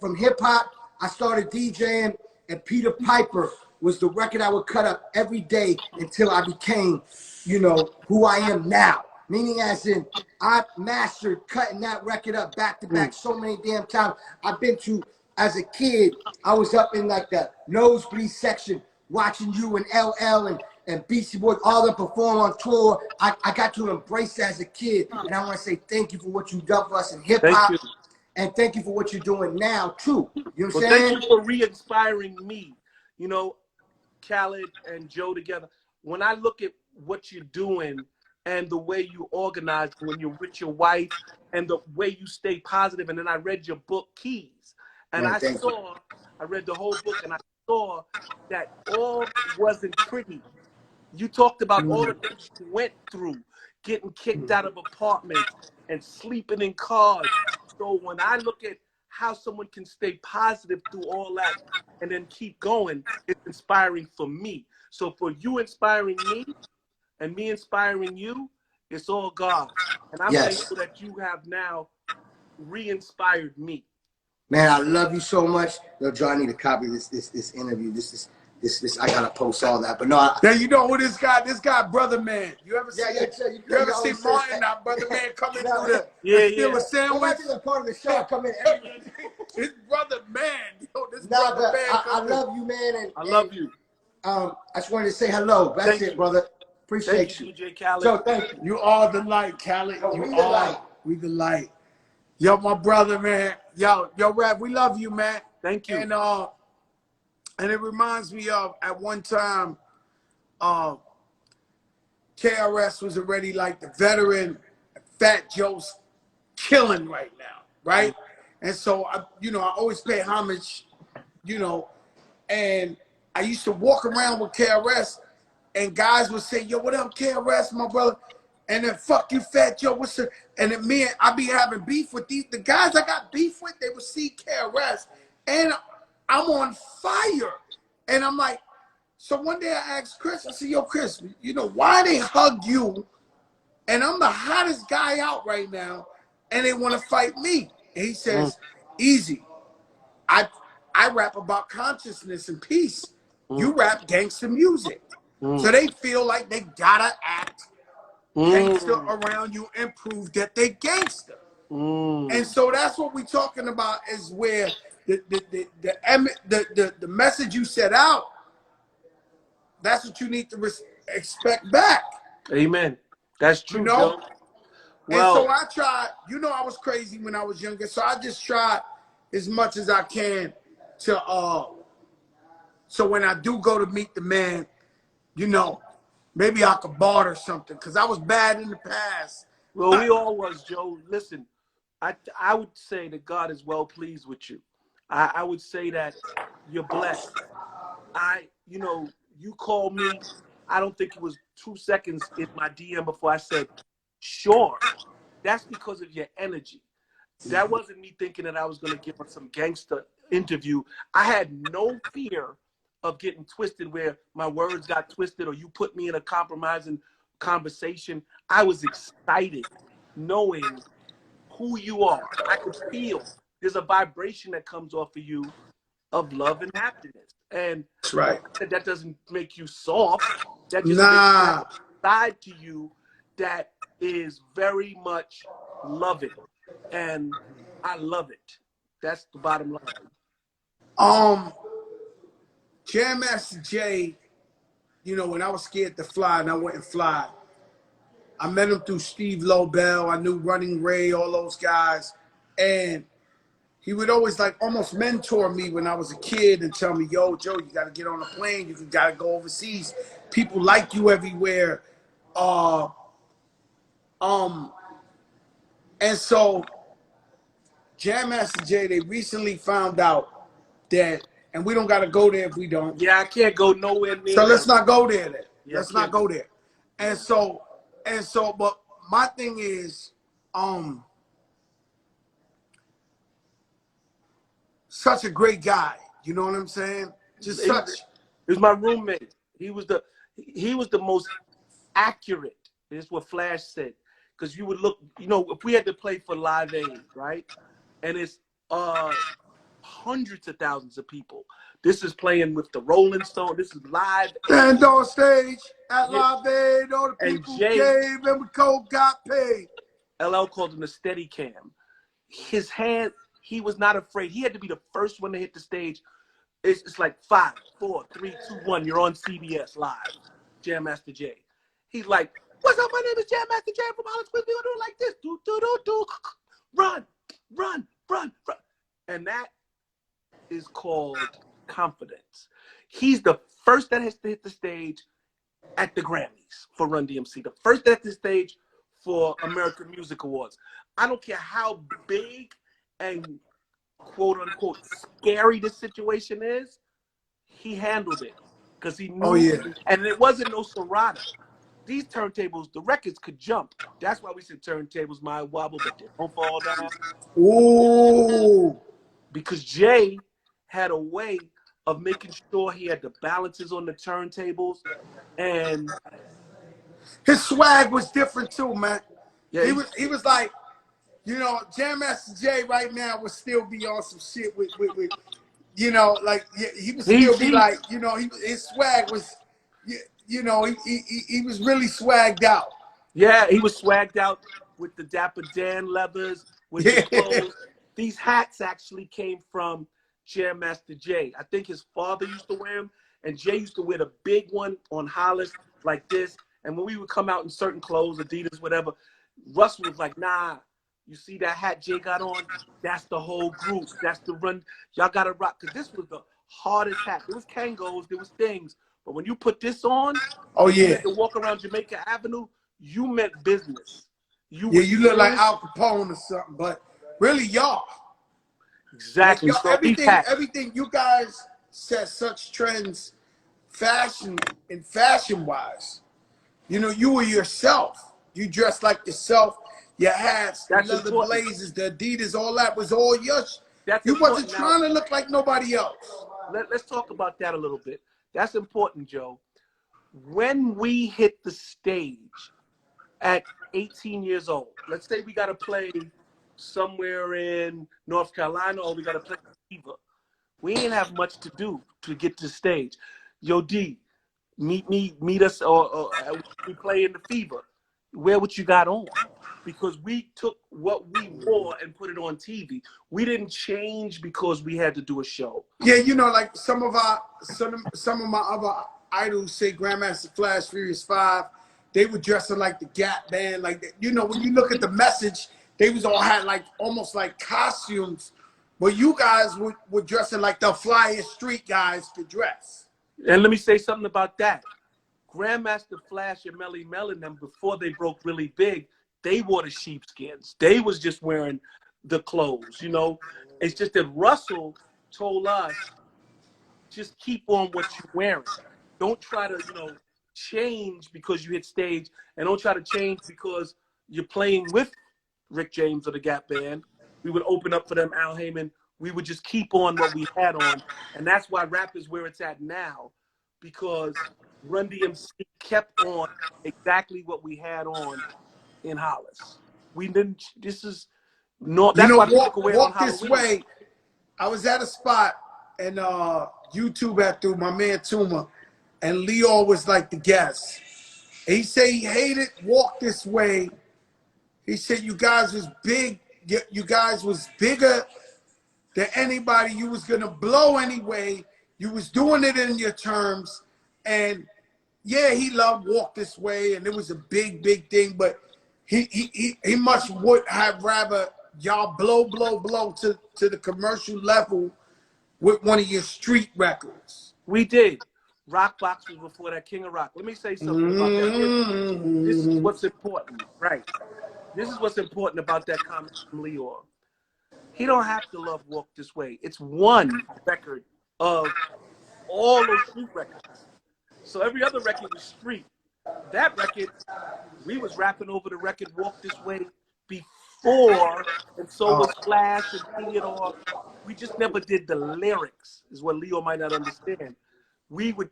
Speaker 3: from hip hop, I started DJing, and Peter Piper was the record I would cut up every day until I became, you know, who I am now. Meaning as in, I mastered cutting that record up back to back so many damn times. I've been to, as a kid, I was up in like the nosebleed section watching you and LL and Beastie Boys all them perform on tour. I got to embrace that as a kid. And I want to say thank you for what you've done for us in hip hop. And thank you for what you're doing now, too. You know what I'm saying?
Speaker 2: Thank you for re-inspiring me. You know, Khaled and Joe together. When I look at what you're doing and the way you organize when you're with your wife and the way you stay positive, and then I read your book, Keys. And I read the whole book, and I saw that all wasn't pretty. You talked about all the things you went through, getting kicked out of apartments and sleeping in cars. So when I look at how someone can stay positive through all that and then keep going, it's inspiring for me. So for you inspiring me and me inspiring you, it's all God. And I'm thankful that you have now re-inspired me.
Speaker 3: Man, I love you so much. Yo, Joe, I need to copy this interview. This I gotta post all that. But no,
Speaker 1: Now you know who this guy, Brother Man. You ever see you ever see Martin, that Brother Man coming through the steal a sandwich?
Speaker 3: That's part of the show. Come in.
Speaker 1: His Brother Man. Yo, this Brother Man.
Speaker 3: I love you, man. And
Speaker 2: I love you.
Speaker 3: I just wanted to say hello. That's it, brother. Appreciate you.
Speaker 2: DJ Khaled.
Speaker 3: So thank you.
Speaker 1: You are the light, Khaled. We the light. Yo, my brother, man. Yo, Rev, we love you, man.
Speaker 2: Thank you.
Speaker 1: And it reminds me of at one time, KRS was already like the veteran, Fat Joe's killing right now, right? And so I always pay homage, and I used to walk around with KRS, and guys would say, "Yo, what up, KRS, my brother?" And then, "Fuck you, Fat Joe, what's the?" And then I be having beef with the guys I got beef with. They would see KRS, and I'm on fire. And I'm like, so one day I asked Chris, I said, "Yo, Chris, why they hug you? And I'm the hottest guy out right now, and they want to fight me." And he says, "Easy. I rap about consciousness and peace. You rap gangster music." So they feel like they gotta act gangster around you and prove that they gangster. And so that's what we're talking about, is where the message you set out, that's what you need to expect back.
Speaker 2: Amen. That's true,
Speaker 1: Joe.
Speaker 2: Well,
Speaker 1: and so I tried, I was crazy when I was younger, so I just tried as much as I can to so when I do go to meet the man, maybe I could barter something, because I was bad in the past.
Speaker 2: Well, we all was, Joe. Listen, I would say that God is well pleased with you. I would say that you're blessed. You called me, I don't think it was 2 seconds in my DM before I said, sure. That's because of your energy. That wasn't me thinking that I was going to give us some gangster interview. I had no fear of getting twisted where my words got twisted or you put me in a compromising conversation. I was excited knowing who you are. I could feel there's a vibration that comes off of you of love and happiness. And
Speaker 1: that's right.
Speaker 2: That doesn't make you soft. That just makes that side to you that is very much loving. And I love it. That's the bottom line.
Speaker 1: Jam Master Jay, when I was scared to fly and I wouldn't fly, I met him through Steve Lobel. I knew Running Ray, all those guys. And he would always almost mentor me when I was a kid and tell me, "Yo, Joe, you got to get on a plane. You got to go overseas. People like you everywhere." Um, and so Jam Master Jay, they recently found out that, and we don't got to go there if we don't.
Speaker 2: Yeah, I can't go nowhere near
Speaker 1: So let's
Speaker 2: that.
Speaker 1: not go there then.
Speaker 2: Yeah, I
Speaker 1: Let's not
Speaker 2: can't.
Speaker 1: go there. And so, but my thing is, such a great guy. You know what I'm saying? Just
Speaker 2: He
Speaker 1: such.
Speaker 2: was my roommate. He was the most accurate. Is what Flash said. Because you would look, if we had to play for Live Aid, right? And it's hundreds of thousands of people. This is playing with the Rolling Stone. This is Live Aid.
Speaker 1: And on stage at
Speaker 2: Yeah.
Speaker 1: Live Aid, all the
Speaker 2: And
Speaker 1: people
Speaker 2: Jay,
Speaker 1: gave and we cold got paid.
Speaker 2: LL called him the steady cam. His hand, he was not afraid. He had to be the first one to hit the stage. It's like 5, 4, 3, 2, 1. You're on CBS Live. Jam Master Jay. He's like, "What's up? My name is Jam Master Jay from Hollis, Queens. We're gonna do it like this. Do, do, do, do. Run, run, run, run." And that is called confidence. He's the first that has to hit the stage at the Grammys for Run DMC. The first at the stage for American Music Awards. I don't care how big and quote unquote scary this situation is, he handled it because he knew.
Speaker 1: Oh yeah.
Speaker 2: And it wasn't no Serato. These turntables, the records could jump. That's why we said turntables might wobble, but they don't fall down.
Speaker 1: Ooh.
Speaker 2: Because Jay had a way of making sure he had the balances on the turntables, and
Speaker 1: His swag was different too, man.
Speaker 2: yeah,
Speaker 1: He was like, Jam Master Jay right now would still be on some shit with like he would still be like, his swag was, he was really swagged out.
Speaker 2: Yeah, he was swagged out with the Dapper Dan leathers, with the clothes. These hats actually came from Jam Master Jay. I think his father used to wear them, and Jay used to wear the big one on Hollis like this. And when we would come out in certain clothes, Adidas, whatever, Russ was like, "Nah, you see that hat Jay got on? That's the whole group. That's the Run. Y'all got to rock." Because this was the hardest hat. There was Kangos, there was things. But when you put this on,
Speaker 1: Oh
Speaker 2: you
Speaker 1: yeah.
Speaker 2: had to walk around Jamaica Avenue, you meant business.
Speaker 1: You look like Al Capone or something, but really y'all.
Speaker 2: Exactly.
Speaker 1: Like,
Speaker 2: So
Speaker 1: everything you guys set such trends, fashion wise. You were yourself. You dressed like yourself. Your hats, the
Speaker 2: That's
Speaker 1: leather
Speaker 2: important.
Speaker 1: blazers, the Adidas, all that was all yours.
Speaker 2: That's
Speaker 1: You wasn't
Speaker 2: important.
Speaker 1: trying to look like nobody else.
Speaker 2: Let's talk about that a little bit. That's important, Joe. When we hit the stage at 18 years old, let's say we got to play somewhere in North Carolina or we got to play Fever. We ain't have much to do to get to the stage. Yo, D, meet us, or we play in the Fever. Wear what you got on. Because we took what we wore and put it on TV. We didn't change because we had to do a show.
Speaker 1: Yeah, like some of my other idols, say Grandmaster Flash, Furious 5, they were dressing like the Gap Band. Like, when you look at the message, they was all had like almost like costumes. But you guys were dressing like the flyest street guys could dress.
Speaker 2: And let me say something about that. Grandmaster Flash and Melly Mel and them, before they broke really big, they wore the sheepskins. They was just wearing the clothes, It's just that Russell told us, just keep on what you're wearing. Don't try to, change because you hit stage, and don't try to change because you're playing with Rick James or the Gap Band. We would open up for them, Al Heyman. We would just keep on what we had on. And that's why rap is where it's at now, because Run DMC kept on exactly what we had on in Hollis. We didn't. This is no. That's why people can wear it on
Speaker 1: walk this
Speaker 2: Halloween.
Speaker 1: way. I was at a spot and YouTube had through my man Tuma, and Leo was like the guest. And he said he hated Walk This Way. He said you guys was big. You guys was bigger than anybody. You was gonna blow anyway. You was doing it in your terms, and yeah, he loved Walk This Way, and it was a big thing. But he much would have rather y'all blow to the commercial level with one of your street records.
Speaker 2: We did. Rock Box was before that, King of Rock. Let me say something about that. This is what's important, right? This is what's important about that comment from Leor. He don't have to love Walk This Way. It's one record of all those street records. So every other record was street. That record, we was rapping over the record Walk This Way before, and so was Flash and Theodore. We just never did the lyrics, is what Leo might not understand. We would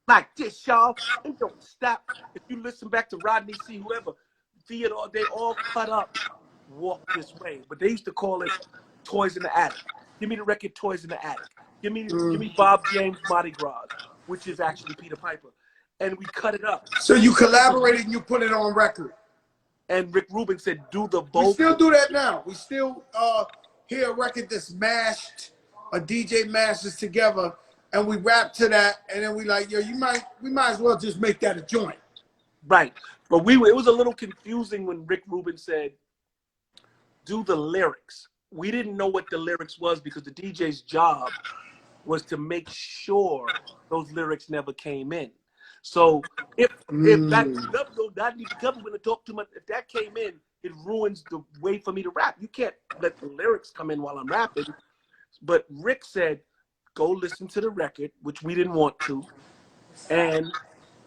Speaker 2: like this, y'all, and don't stop. If you listen back to Rodney C, whoever, Theodore, they all cut up Walk This Way, but they used to call it Toys in the Attic. Give me the record Toys in the Attic. Give me Bob James Mardi Gras, which is actually Peter Piper. And we cut it up.
Speaker 1: So you collaborated and you put it on record.
Speaker 2: And Rick Rubin said, do the vocal.
Speaker 1: We still do that now. We still hear a record that's mashed, a DJ mashes together, and we rap to that, and then we like, yo, we might as well just make that a joint.
Speaker 2: Right. But it was a little confusing when Rick Rubin said, do the lyrics. We didn't know what the lyrics was because the DJ's job was to make sure those lyrics never came in. So if that need to cover when I talk too much, if that came in, it ruins the way for me to rap. You can't let the lyrics come in while I'm rapping. But Rick said, go listen to the record, which we didn't want to, and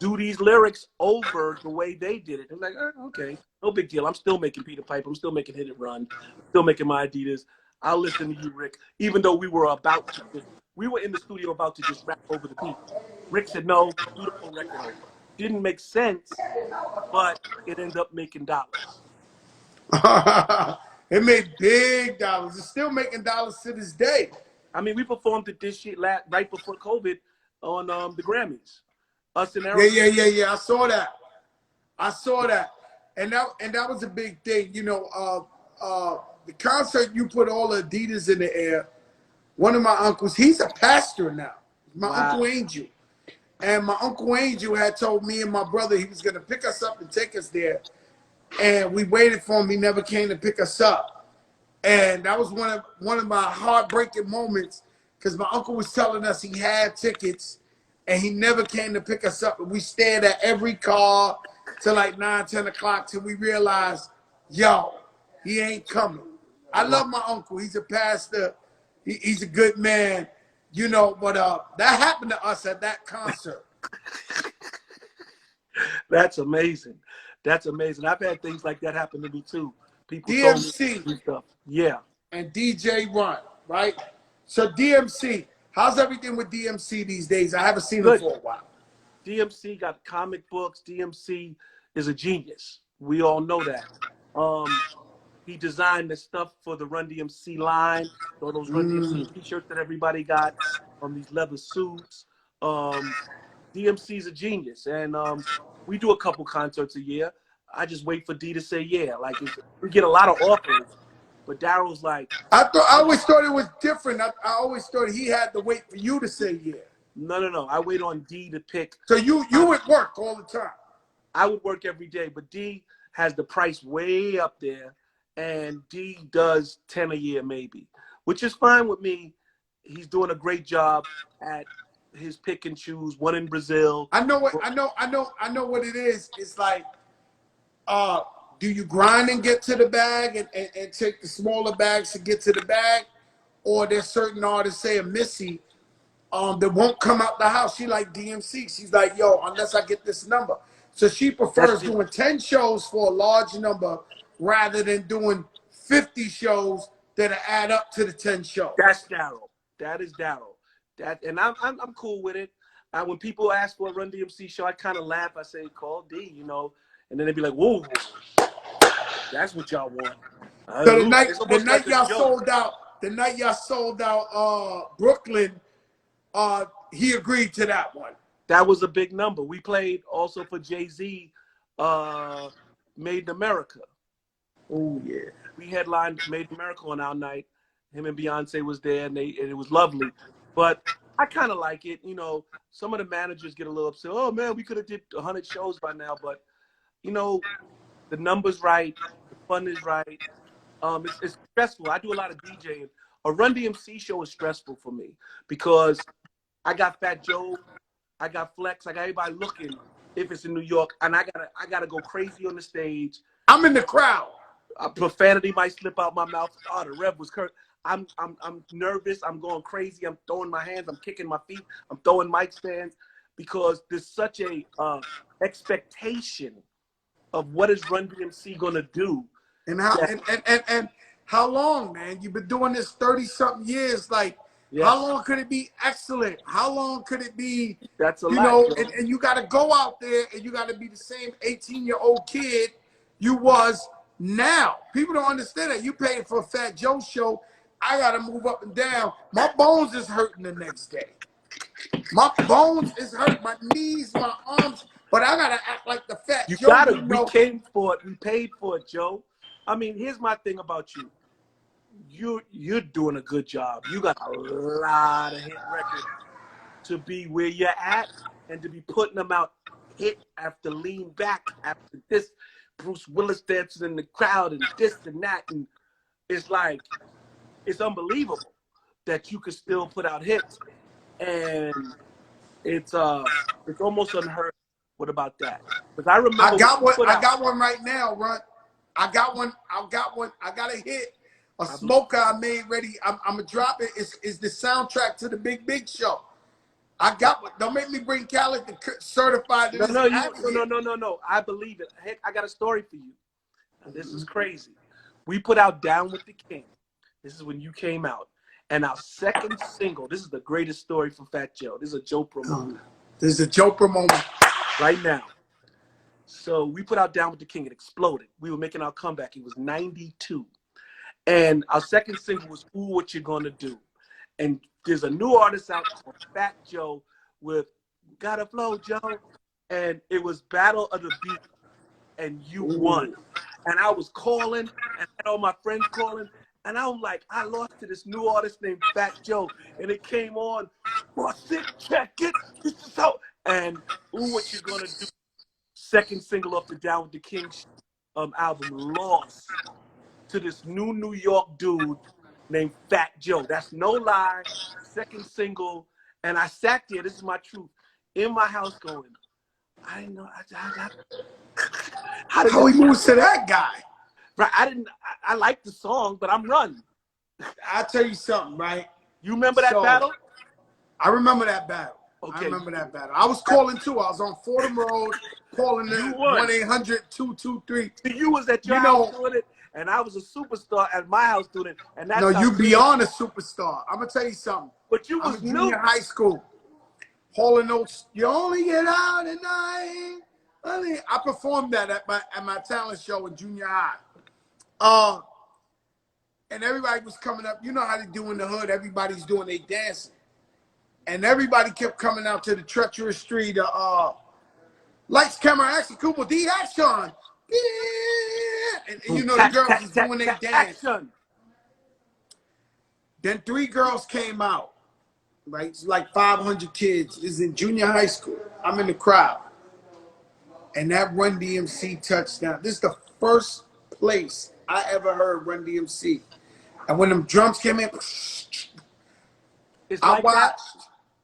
Speaker 2: do these lyrics over the way they did it. I'm like, okay, no big deal. I'm still making Peter Piper. I'm still making Hit It Run. I'm still making my Adidas. I'll listen to you, Rick. Even though we were in the studio about to just rap over the beat. Rick said, no, do the whole record over. Didn't make sense, but it ended up making dollars.
Speaker 1: It made big dollars. It's still making dollars to this day.
Speaker 2: I mean, we performed at this shit right before COVID on the Grammys. Us and
Speaker 1: Yeah. I saw that. And that was a big thing. You know, the concert, you put all the Adidas in the air. One of my uncles, he's a pastor now. My Uncle Angel. And my Uncle Angel had told me and my brother he was going to pick us up and take us there. And we waited for him. He never came to pick us up. And that was one of my heartbreaking moments because my uncle was telling us he had tickets and he never came to pick us up. And we stared at every car till like 9, 10 o'clock till we realized, yo, he ain't coming. I love my uncle. He's a pastor. He's a good man, you know, but that happened to us at that concert.
Speaker 2: That's amazing. That's amazing. I've had things like that happen to me too. People
Speaker 1: DMC
Speaker 2: told me stuff. Yeah.
Speaker 1: and DJ Run, right? So DMC, how's everything with DMC these days? I haven't seen him for a while.
Speaker 2: DMC got comic books. DMC is a genius. We all know that. He designed the stuff for the Run DMC line, all those Run DMC t-shirts that everybody got, these leather suits. DMC's a genius, and we do a couple concerts a year. I just wait for D to say yeah. Like we get a lot of offers, but Daryl's like,
Speaker 1: I always thought it was different. I always thought he had to wait for you to say yeah.
Speaker 2: No. I wait on D to pick.
Speaker 1: So you would work all the time.
Speaker 2: I would work every day, but D has the price way up there. And D does 10 a year maybe, which is fine with me. He's doing a great job at his pick and choose. One in Brazil.
Speaker 1: I know what it is. It's like, do you grind and get to the bag and take the smaller bags to get to the bag, or there's certain artists, say a Missy, that won't come out the house. She like DMC. She's like, yo, unless I get this number. So she prefers doing 10 shows for a large number rather than doing 50 shows that add up to the 10 shows.
Speaker 2: That's Daryl. That is Daryl. And I'm cool with it. When people ask for a Run DMC show, I kind of laugh. I say, call D, you know, and then they'd be like, whoa, that's what y'all want.
Speaker 1: So the night y'all sold out Brooklyn, he agreed to that one.
Speaker 2: That was a big number. We played also for Jay-Z, Made in America.
Speaker 1: Oh yeah.
Speaker 2: We headlined Made in America on our night. Him and Beyonce was there, and it was lovely. But I kind of like it. You know, some of the managers get a little upset. Oh man, we could have did 100 shows by now. But you know, the numbers right, the fun is right. It's stressful. I do a lot of DJing. A Run DMC show is stressful for me because I got Fat Joe, I got Flex, I got everybody looking if it's in New York, and I gotta go crazy on the stage.
Speaker 1: I'm in the crowd.
Speaker 2: Profanity might slip out my mouth. Oh, the Rev was curt. I'm nervous. I'm going crazy. I'm throwing my hands. I'm kicking my feet. I'm throwing mic stands because there's such a expectation of what is Run DMC gonna do.
Speaker 1: And how long, man? You've been doing this 30-something years. Like,
Speaker 2: Yes.
Speaker 1: How long could it be excellent? How long could it be?
Speaker 2: That's a
Speaker 1: you
Speaker 2: lot,
Speaker 1: know,
Speaker 2: Joe.
Speaker 1: and you got to go out there and you got to be the same 18-year-old kid you was now. People don't understand that. You paid for a Fat Joe show. I got to move up and down. My bones is hurting the next day. My bones is hurt. My knees, my arms. But I got to act like the Fat
Speaker 2: You
Speaker 1: Joe.
Speaker 2: gotta.
Speaker 1: You know?
Speaker 2: We came for it. We paid for it, Joe. I mean, here's my thing about you. You're doing a good job. You got a lot of hit records to be where you're at and to be putting them out hit after lean back after this. Bruce Willis dancing in the crowd and this and that. And it's like, it's unbelievable that you could still put out hits. And it's almost unheard of. What about that? Because I remember
Speaker 1: I got one. I
Speaker 2: out,
Speaker 1: got one right now, Run. I got one. I got a hit. A smoker I made ready. I'm gonna drop it. It's the soundtrack to the Big Show. I got one. Don't make me bring Khaled to certify that
Speaker 2: No. I believe it. Heck, I got a story for you. And this is crazy. We put out Down with the King. This is when you came out. And our second single, this is the greatest story from Fat Joe. This is a Joe promo.
Speaker 1: This is a Joe promo
Speaker 2: right now. So we put out Down with the King. It exploded. We were making our comeback. It was 92. And our second single was Ooh, What You Gonna Do. And there's a new artist out called Fat Joe with Gotta Flow, Joe. And it was Battle of the Beat. And you won. And I was calling, and I had all my friends calling. And I'm like, I lost to this new artist named Fat Joe. And it came on, bust it, check it, this is how. And Ooh, What You Gonna Do. Second single off the Down with the King album, lost to this new York dude named Fat Joe. That's no lie. Second single. And I sat there, this is my truth, in my house going, I didn't know.
Speaker 1: How he moves to that guy?
Speaker 2: Right, I like the song, but I'm Run.
Speaker 1: I'll tell you something, right?
Speaker 2: You remember that battle?
Speaker 1: I remember that battle. Okay. I remember that battle. I was calling too. I was on Fordham Road calling the 1-800-223.
Speaker 2: You was at your house doing it, and I was a superstar at my house doing it. And that's
Speaker 1: no, you beyond a superstar. I'm gonna tell you something.
Speaker 2: But you was
Speaker 1: new. Junior high school. Hauling notes. You only get out at night. I performed that at my talent show in junior high. And everybody was coming up. You know how they do in the hood. Everybody's doing their dancing. And everybody kept coming out to the treacherous street. Lights, camera, action, Cooper, D, action. Yeah. And you know the girls was doing their dance. Action. Then 3 girls came out. Right? It's like 500 kids. This is in junior high school. I'm in the crowd. And that Run DMC touchdown. This is the first place I ever heard Run DMC. And when them drums came in,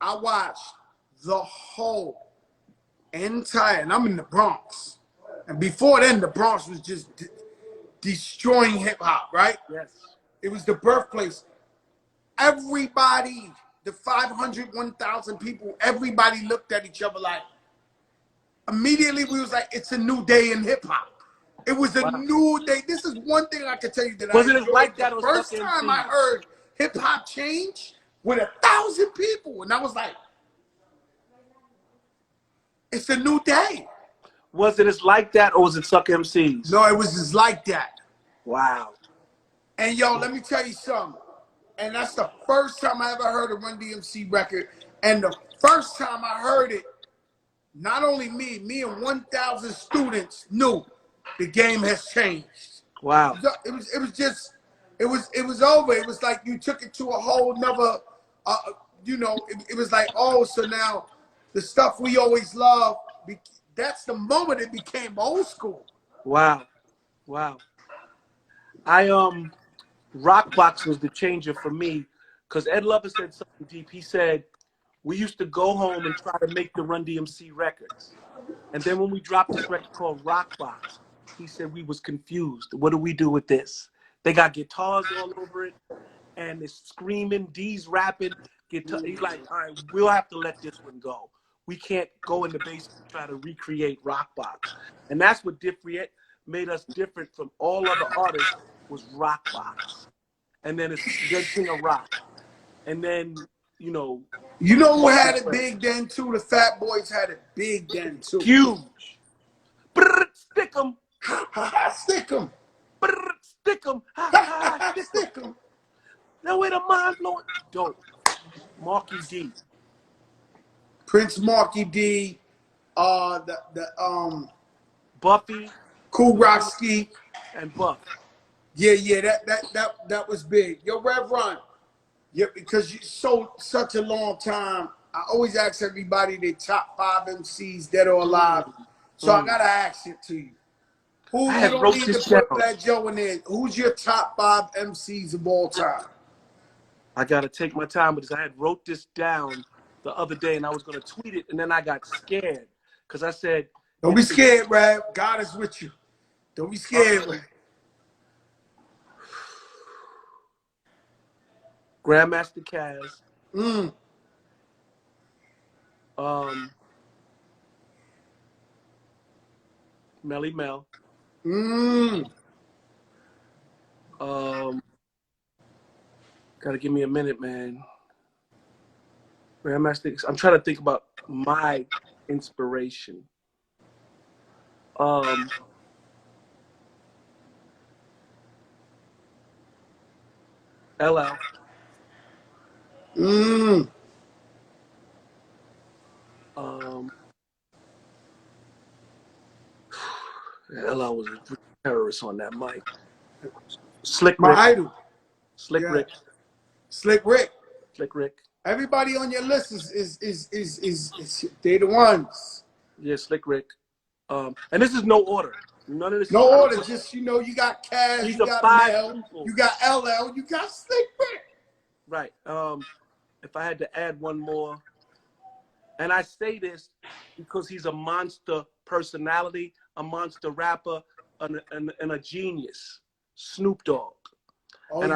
Speaker 1: I watched the whole entire, and I'm in the Bronx. And before then, the Bronx was just destroying hip hop, right?
Speaker 2: Yes. It
Speaker 1: was the birthplace. Everybody, the 500, 1,000 people, everybody looked at each other like, immediately we was like, it's a new day in hip hop. It was a new day. This is one thing I can tell you that
Speaker 2: wasn't it like that
Speaker 1: the first time I heard hip hop change with 1,000 people, and I was like, it's a new day.
Speaker 2: Was it as like that, or was it Suck MCs?
Speaker 1: No, it was just like that.
Speaker 2: Wow.
Speaker 1: And yo, let me tell you something. And that's the first time I ever heard a Run DMC record. And the first time I heard it, not only me and 1,000 students knew the game has changed.
Speaker 2: Wow.
Speaker 1: It was over. It was like you took it to a whole nother, it was like, oh, so now the stuff we always love, that's the moment it became old school.
Speaker 2: Wow. Wow. Rockbox was the changer for me because Ed Lover said something deep. He said, we used to go home and try to make the Run DMC records. And then when we dropped this record called Rockbox, he said we was confused. What do we do with this? They got guitars all over it, and it's screaming, D's rapping. Guitar. He's like, all right, we'll have to let this one go. We can't go in the basement and try to recreate Rockbox. And that's what made us different from all other artists was Rockbox. And then it's then King of Rock. And then,
Speaker 1: You know who had it big then too? The Fat Boys had it big then too.
Speaker 2: Huge. Stick 'em.
Speaker 1: Stick 'em.
Speaker 2: Stick 'em.
Speaker 1: Stick 'em.
Speaker 2: Now where the mind blowing? Dope. Marky D.
Speaker 1: Prince Marky D.
Speaker 2: Buffy.
Speaker 1: Cool Rock Ski.
Speaker 2: And Buff.
Speaker 1: Yeah, that was big. Yo, Rev Run. Yeah, because you such a long time. I always ask everybody their top 5 MCs dead or alive. So I gotta ask it to you. Who you don't need to put Black Joe in there? Who's your top 5 MCs of all time?
Speaker 2: I gotta take my time with this. I had wrote this down the other day and I was gonna tweet it, and then I got scared because I said,
Speaker 1: don't be scared, Rev. God is with you. Don't be scared, Rev.
Speaker 2: Grandmaster Caz. Melly Mel. Gotta give me a minute, man. Grandmaster. I'm trying to think about my inspiration. LL. LL was a terrorist on that mic. Slick Rick.
Speaker 1: My idol.
Speaker 2: Slick Rick.
Speaker 1: Slick Rick.
Speaker 2: Slick Rick.
Speaker 1: Everybody on your list is they the ones.
Speaker 2: Yeah, Slick Rick. And this is no order. None of this.
Speaker 1: No order. Just you got Caz,
Speaker 2: These
Speaker 1: you
Speaker 2: are
Speaker 1: got
Speaker 2: 5
Speaker 1: Mel,
Speaker 2: people.
Speaker 1: you got LL, you got Slick Rick.
Speaker 2: Right. If I had to add one more, and I say this because he's a monster personality, a monster rapper, and a genius, Snoop Dogg.
Speaker 1: Oh,
Speaker 2: and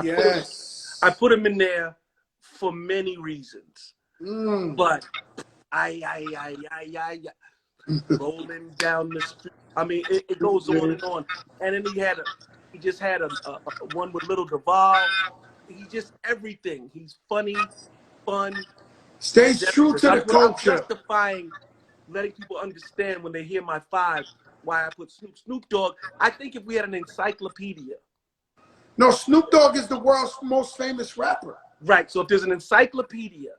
Speaker 2: I put him in there for many reasons. But rolling down the street. I mean, it goes on and on. And then he just had a one with Little Duval. He just everything. He's funny, fun.
Speaker 1: Stays true to the culture.
Speaker 2: I'm justifying letting people understand when they hear my 5 why I put Snoop Dogg. I think if we had an encyclopedia.
Speaker 1: No, Snoop Dogg is the world's most famous rapper.
Speaker 2: Right. So if there's an encyclopedia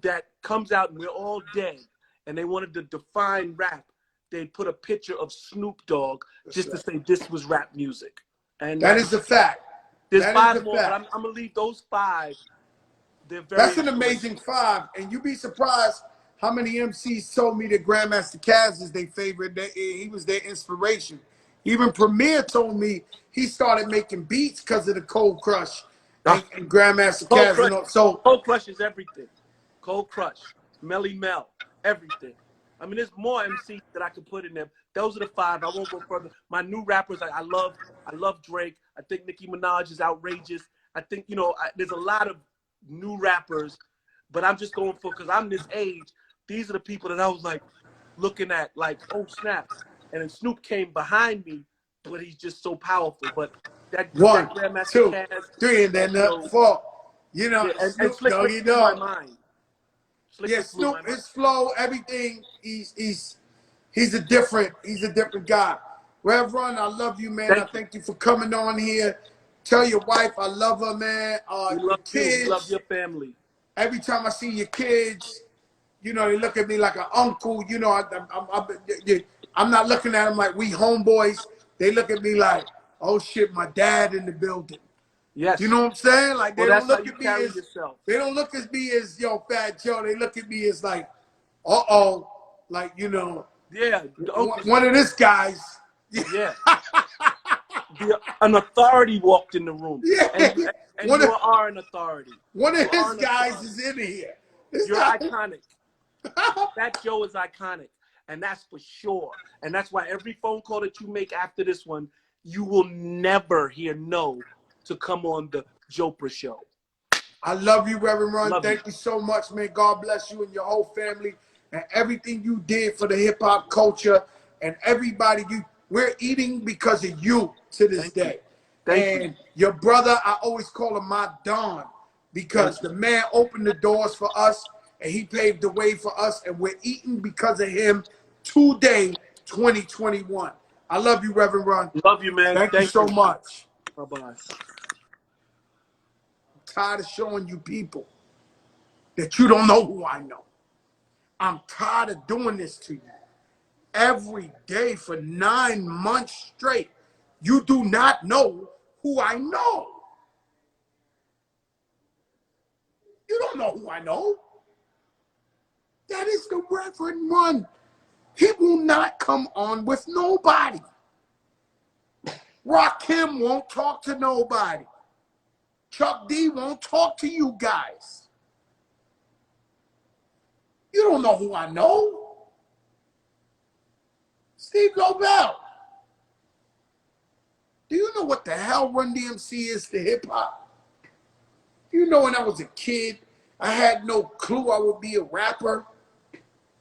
Speaker 2: that comes out and we're all dead and they wanted to define rap, they'd put a picture of Snoop Dogg just to say this was rap music. And
Speaker 1: that is a fact.
Speaker 2: There's 5 more, but I'm going to leave those 5. They're very
Speaker 1: That's an amazing 5. And you'd be surprised how many MCs told me that Grandmaster Caz is their favorite. He was their inspiration. Even Premier told me he started making beats because of the Cold Crush and Grandmaster Caz. So
Speaker 2: Cold Crush is everything. Cold Crush, Melly Mel, everything. I mean, there's more MCs that I could put in there. Those are the 5. I won't go further. My new rappers, I love Drake. I think Nicki Minaj is outrageous. I think, there's a lot of new rappers, but I'm just going for, because I'm this age, these are the people that I was like looking at like, oh snap. And then Snoop came behind me, but he's just so powerful. But that
Speaker 1: 1,
Speaker 2: Grandmaster
Speaker 1: 2,
Speaker 2: Caz,
Speaker 1: 3, and then 4.
Speaker 2: And
Speaker 1: Snoop
Speaker 2: Slick
Speaker 1: Dogg,
Speaker 2: Rick blew my mind.
Speaker 1: Snoop, his flow, everything. He's a different guy. Rev Run, I love you, man. Thank you for coming on here. Tell your wife I love her, man. Your kids,
Speaker 2: love your family.
Speaker 1: Every time I see your kids, they look at me like an uncle. I'm not looking at them like we homeboys. They look at me like, oh shit, my dad in the building.
Speaker 2: Yes.
Speaker 1: You know what I'm saying? Like they don't look at me as
Speaker 2: yourself.
Speaker 1: They don't look at me as Fat Joe. They look at me as like, like
Speaker 2: Yeah.
Speaker 1: one of this guys.
Speaker 2: Yeah. an authority walked in the room,
Speaker 1: Yeah.
Speaker 2: and you are an authority.
Speaker 1: One
Speaker 2: You
Speaker 1: of
Speaker 2: are
Speaker 1: his
Speaker 2: an
Speaker 1: guys
Speaker 2: authority.
Speaker 1: is in here.
Speaker 2: You're iconic. That Joe is iconic, and that's for sure. And that's why every phone call that you make after this one, you will never hear no to come on the Jopra show.
Speaker 1: I love you, Reverend Run.
Speaker 2: Love
Speaker 1: Thank you so much, man. God bless you and your whole family and everything you did for the hip hop culture and everybody. We're eating because of you to this
Speaker 2: Thank you.
Speaker 1: day.
Speaker 2: Thank
Speaker 1: and
Speaker 2: you.
Speaker 1: your brother, I always call him my Don because the man opened the doors for us and he paved the way for us, and we're eating because of him today, 2021. I love you, Reverend Run.
Speaker 2: Love you, man.
Speaker 1: Thank you
Speaker 2: Thank
Speaker 1: so
Speaker 2: you.
Speaker 1: much.
Speaker 2: Bye-bye.
Speaker 1: Tired of showing you people that you don't know who I know. I'm tired of doing this to you every day for 9 months straight. You do not know who I know. You don't know who I know. That is the Reverend Run. He will not come on with nobody. Rakim won't talk to nobody. Chuck D won't talk to you guys. You don't know who I know. Steve Lobel. Do you know what the hell Run DMC is to hip hop? You know, when I was a kid, I had no clue I would be a rapper.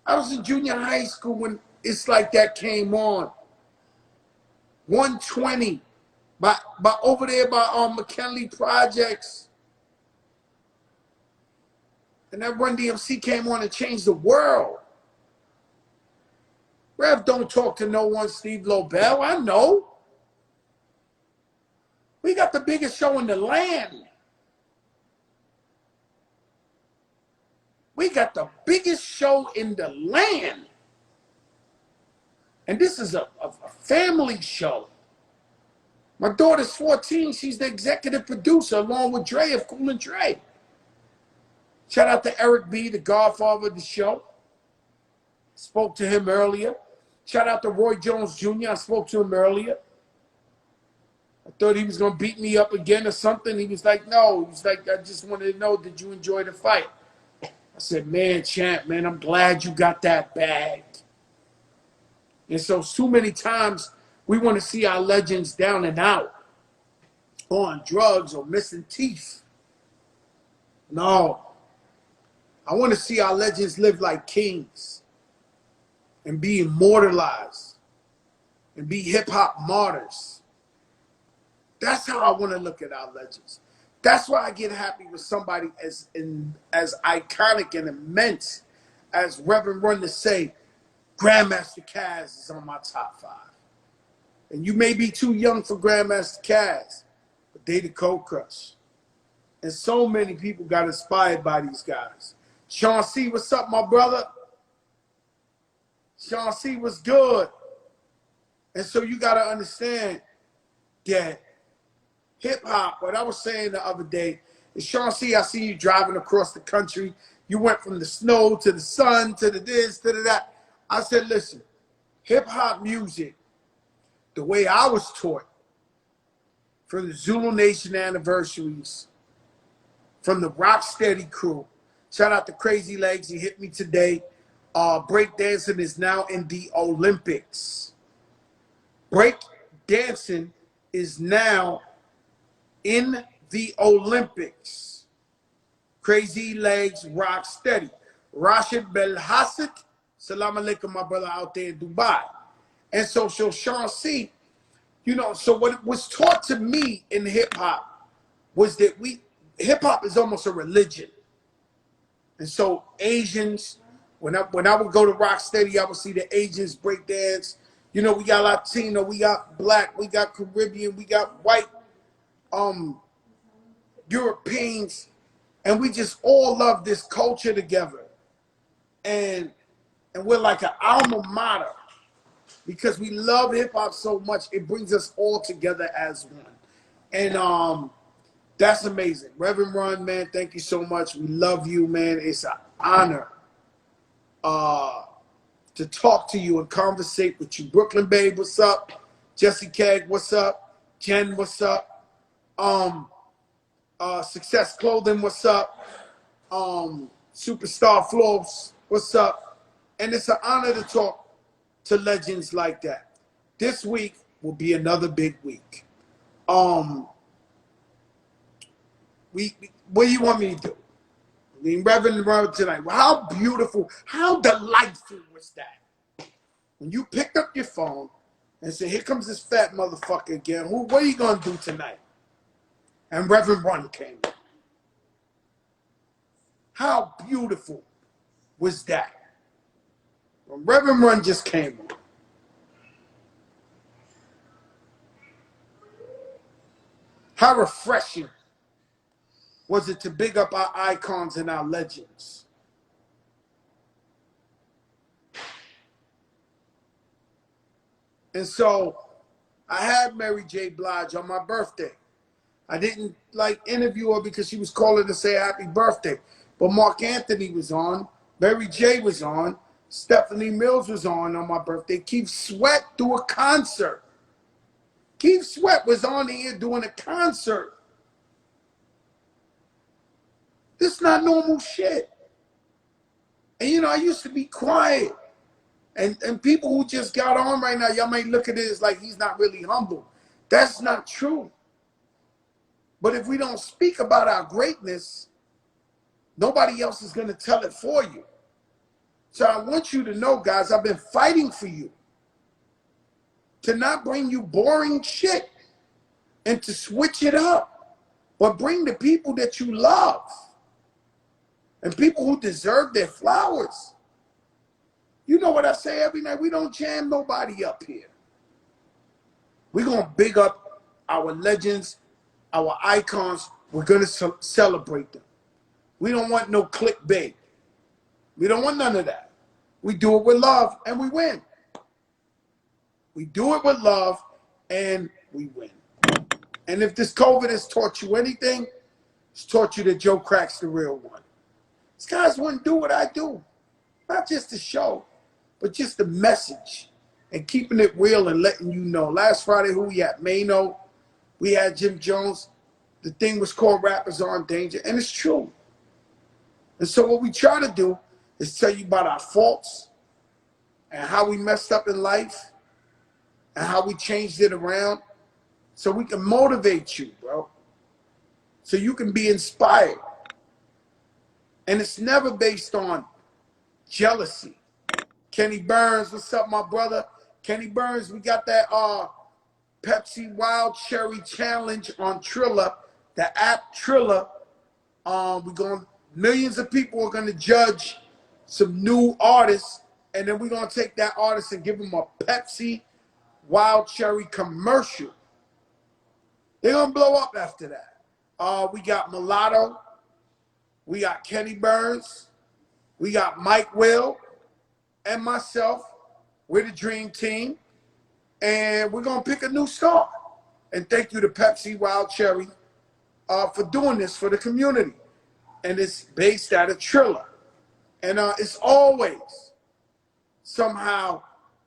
Speaker 1: I was in junior high school when It's Like That came on. 120 by over there by McKinley Projects. And that Run DMC came on and changed the world. Rev don't talk to no one, Steve Lobel. I know. We got the biggest show in the land. We got the biggest show in the land. And this is a family show. My daughter's 14. She's the executive producer along with Dre of Cool and Dre. Shout out to Eric B., the godfather of the show. Spoke to him earlier. Shout out to Roy Jones Jr. I spoke to him earlier. I thought he was going to beat me up again or something. He was like, no. He was like, I just wanted to know, did you enjoy the fight? I said, man, champ, man, I'm glad you got that bag. And so many times we want to see our legends down and out, or on drugs or missing teeth. No. I want to see our legends live like kings and be immortalized and be hip-hop martyrs. That's how I want to look at our legends. That's why I get happy with somebody as iconic and immense as Reverend Run to say, Grandmaster Caz is on my top 5. And you may be too young for Grandmaster Caz, but they the Cold Crush. And so many people got inspired by these guys. Sean C, what's up, my brother? Sean C, was good. And so you got to understand that hip-hop, what I was saying the other day, is Sean C, I see you driving across the country. You went from the snow to the sun to the this to the that. I said, listen, hip-hop music, the way I was taught, from the Zulu Nation anniversaries, from the Rocksteady crew, shout out to Crazy Legs, he hit me today. Breakdancing is now in the Olympics. Breakdancing is now in the Olympics. Crazy Legs, Rocksteady. Rashid Belhassid, salam alaikum, my brother out there in Dubai. And so Sean C, you know, so what was taught to me in hip-hop was that hip-hop is almost a religion. And so Asians, when I would go to Rocksteady, I would see the Asians break dance. You know, we got Latino, we got Black, we got Caribbean, we got white, Europeans, and we just all love this culture together. And we're like an alma mater because we love hip hop so much. It brings us all together as one. And that's amazing. Reverend Run, man, thank you so much. We love you, man. It's an honor to talk to you and conversate with you. Brooklyn Babe, what's up? Jesse Keg, what's up? Jen, what's up? Success Clothing, what's up? Superstar Flows, what's up? And it's an honor to talk to legends like that. This week will be another big week. What do you want me to do? I mean, Reverend Run tonight. Well, how beautiful, how delightful was that? When you picked up your phone and said, here comes this fat motherfucker again. What are you going to do tonight? And Reverend Run came. How beautiful was that? When Reverend Run just came on. How refreshing was it to big up our icons and our legends? And so I had Mary J. Blige on my birthday. I didn't interview her because she was calling to say happy birthday. But Mark Anthony was on, Mary J. was on, Stephanie Mills was on my birthday. Keith Sweat threw a concert. Keith Sweat was on here doing a concert. This is not normal shit. And I used to be quiet. And people who just got on right now, y'all might look at it as like he's not really humble. That's not true. But if we don't speak about our greatness, nobody else is going to tell it for you. So I want you to know, guys, I've been fighting for you to not bring you boring shit and to switch it up, but bring the people that you love and people who deserve their flowers. You know what I say every night? We don't jam nobody up here. We're going to big up our legends, our icons. We're going to celebrate them. We don't want no clickbait. We don't want none of that. We do it with love and we win. We do it with love and we win. And if this COVID has taught you anything, it's taught you that Joe Crack's the real one. These guys wouldn't do what I do. Not just the show, but just the message and keeping it real and letting you know. Last Friday, who we had? Mano. We had Jim Jones. The thing was called Rappers Are in Danger, and it's true. And so what we try to do is tell you about our faults and how we messed up in life and how we changed it around so we can motivate you, bro. So you can be inspired. And it's never based on jealousy. Kenny Burns, what's up, my brother? Kenny Burns, we got that Pepsi Wild Cherry Challenge on Triller, the app Triller. Millions of people are gonna judge some new artists, and then we're gonna take that artist and give them a Pepsi Wild Cherry commercial. They're gonna blow up after that. We got Mulatto, we got Kenny Burns, we got Mike Will, and myself. We're the dream team, and we're gonna pick a new star. And thank you to Pepsi Wild Cherry for doing this for the community. And it's based out of Triller. And it's always somehow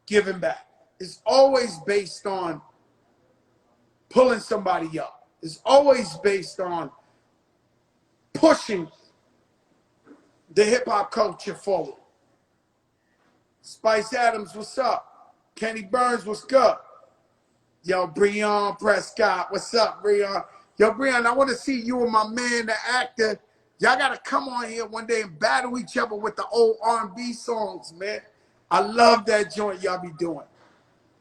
Speaker 1: giving back. It's always based on pulling somebody up. It's always based on pushing the hip-hop culture forward. Spice Adams, what's up? Kenny Burns, what's good? Yo, Breon Prescott, what's up, Breon? Yo, Breon, I want to see you and my man, the actor. Y'all got to come on here one day and battle each other with the old R&B songs, man. I love that joint y'all be doing.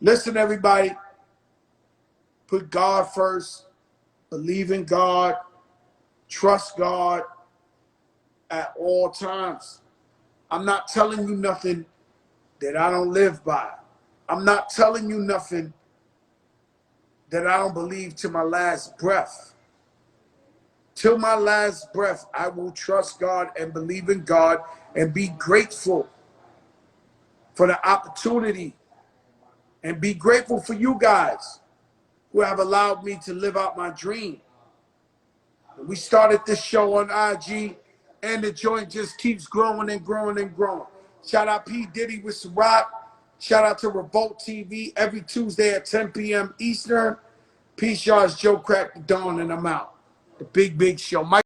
Speaker 1: Listen, everybody. Put God first. Believe in God. Trust God at all times. I'm not telling you nothing that I don't live by. I'm not telling you nothing that I don't believe to my last breath. Till my last breath, I will trust God and believe in God and be grateful for the opportunity and be grateful for you guys who have allowed me to live out my dream. We started this show on IG, and the joint just keeps growing and growing and growing. Shout out P. Diddy with Ciroc. Shout out to Revolt TV every Tuesday at 10 p.m. Eastern. Peace, y'all. It's Joe Crack the Dawn, and I'm out. The big show. Mike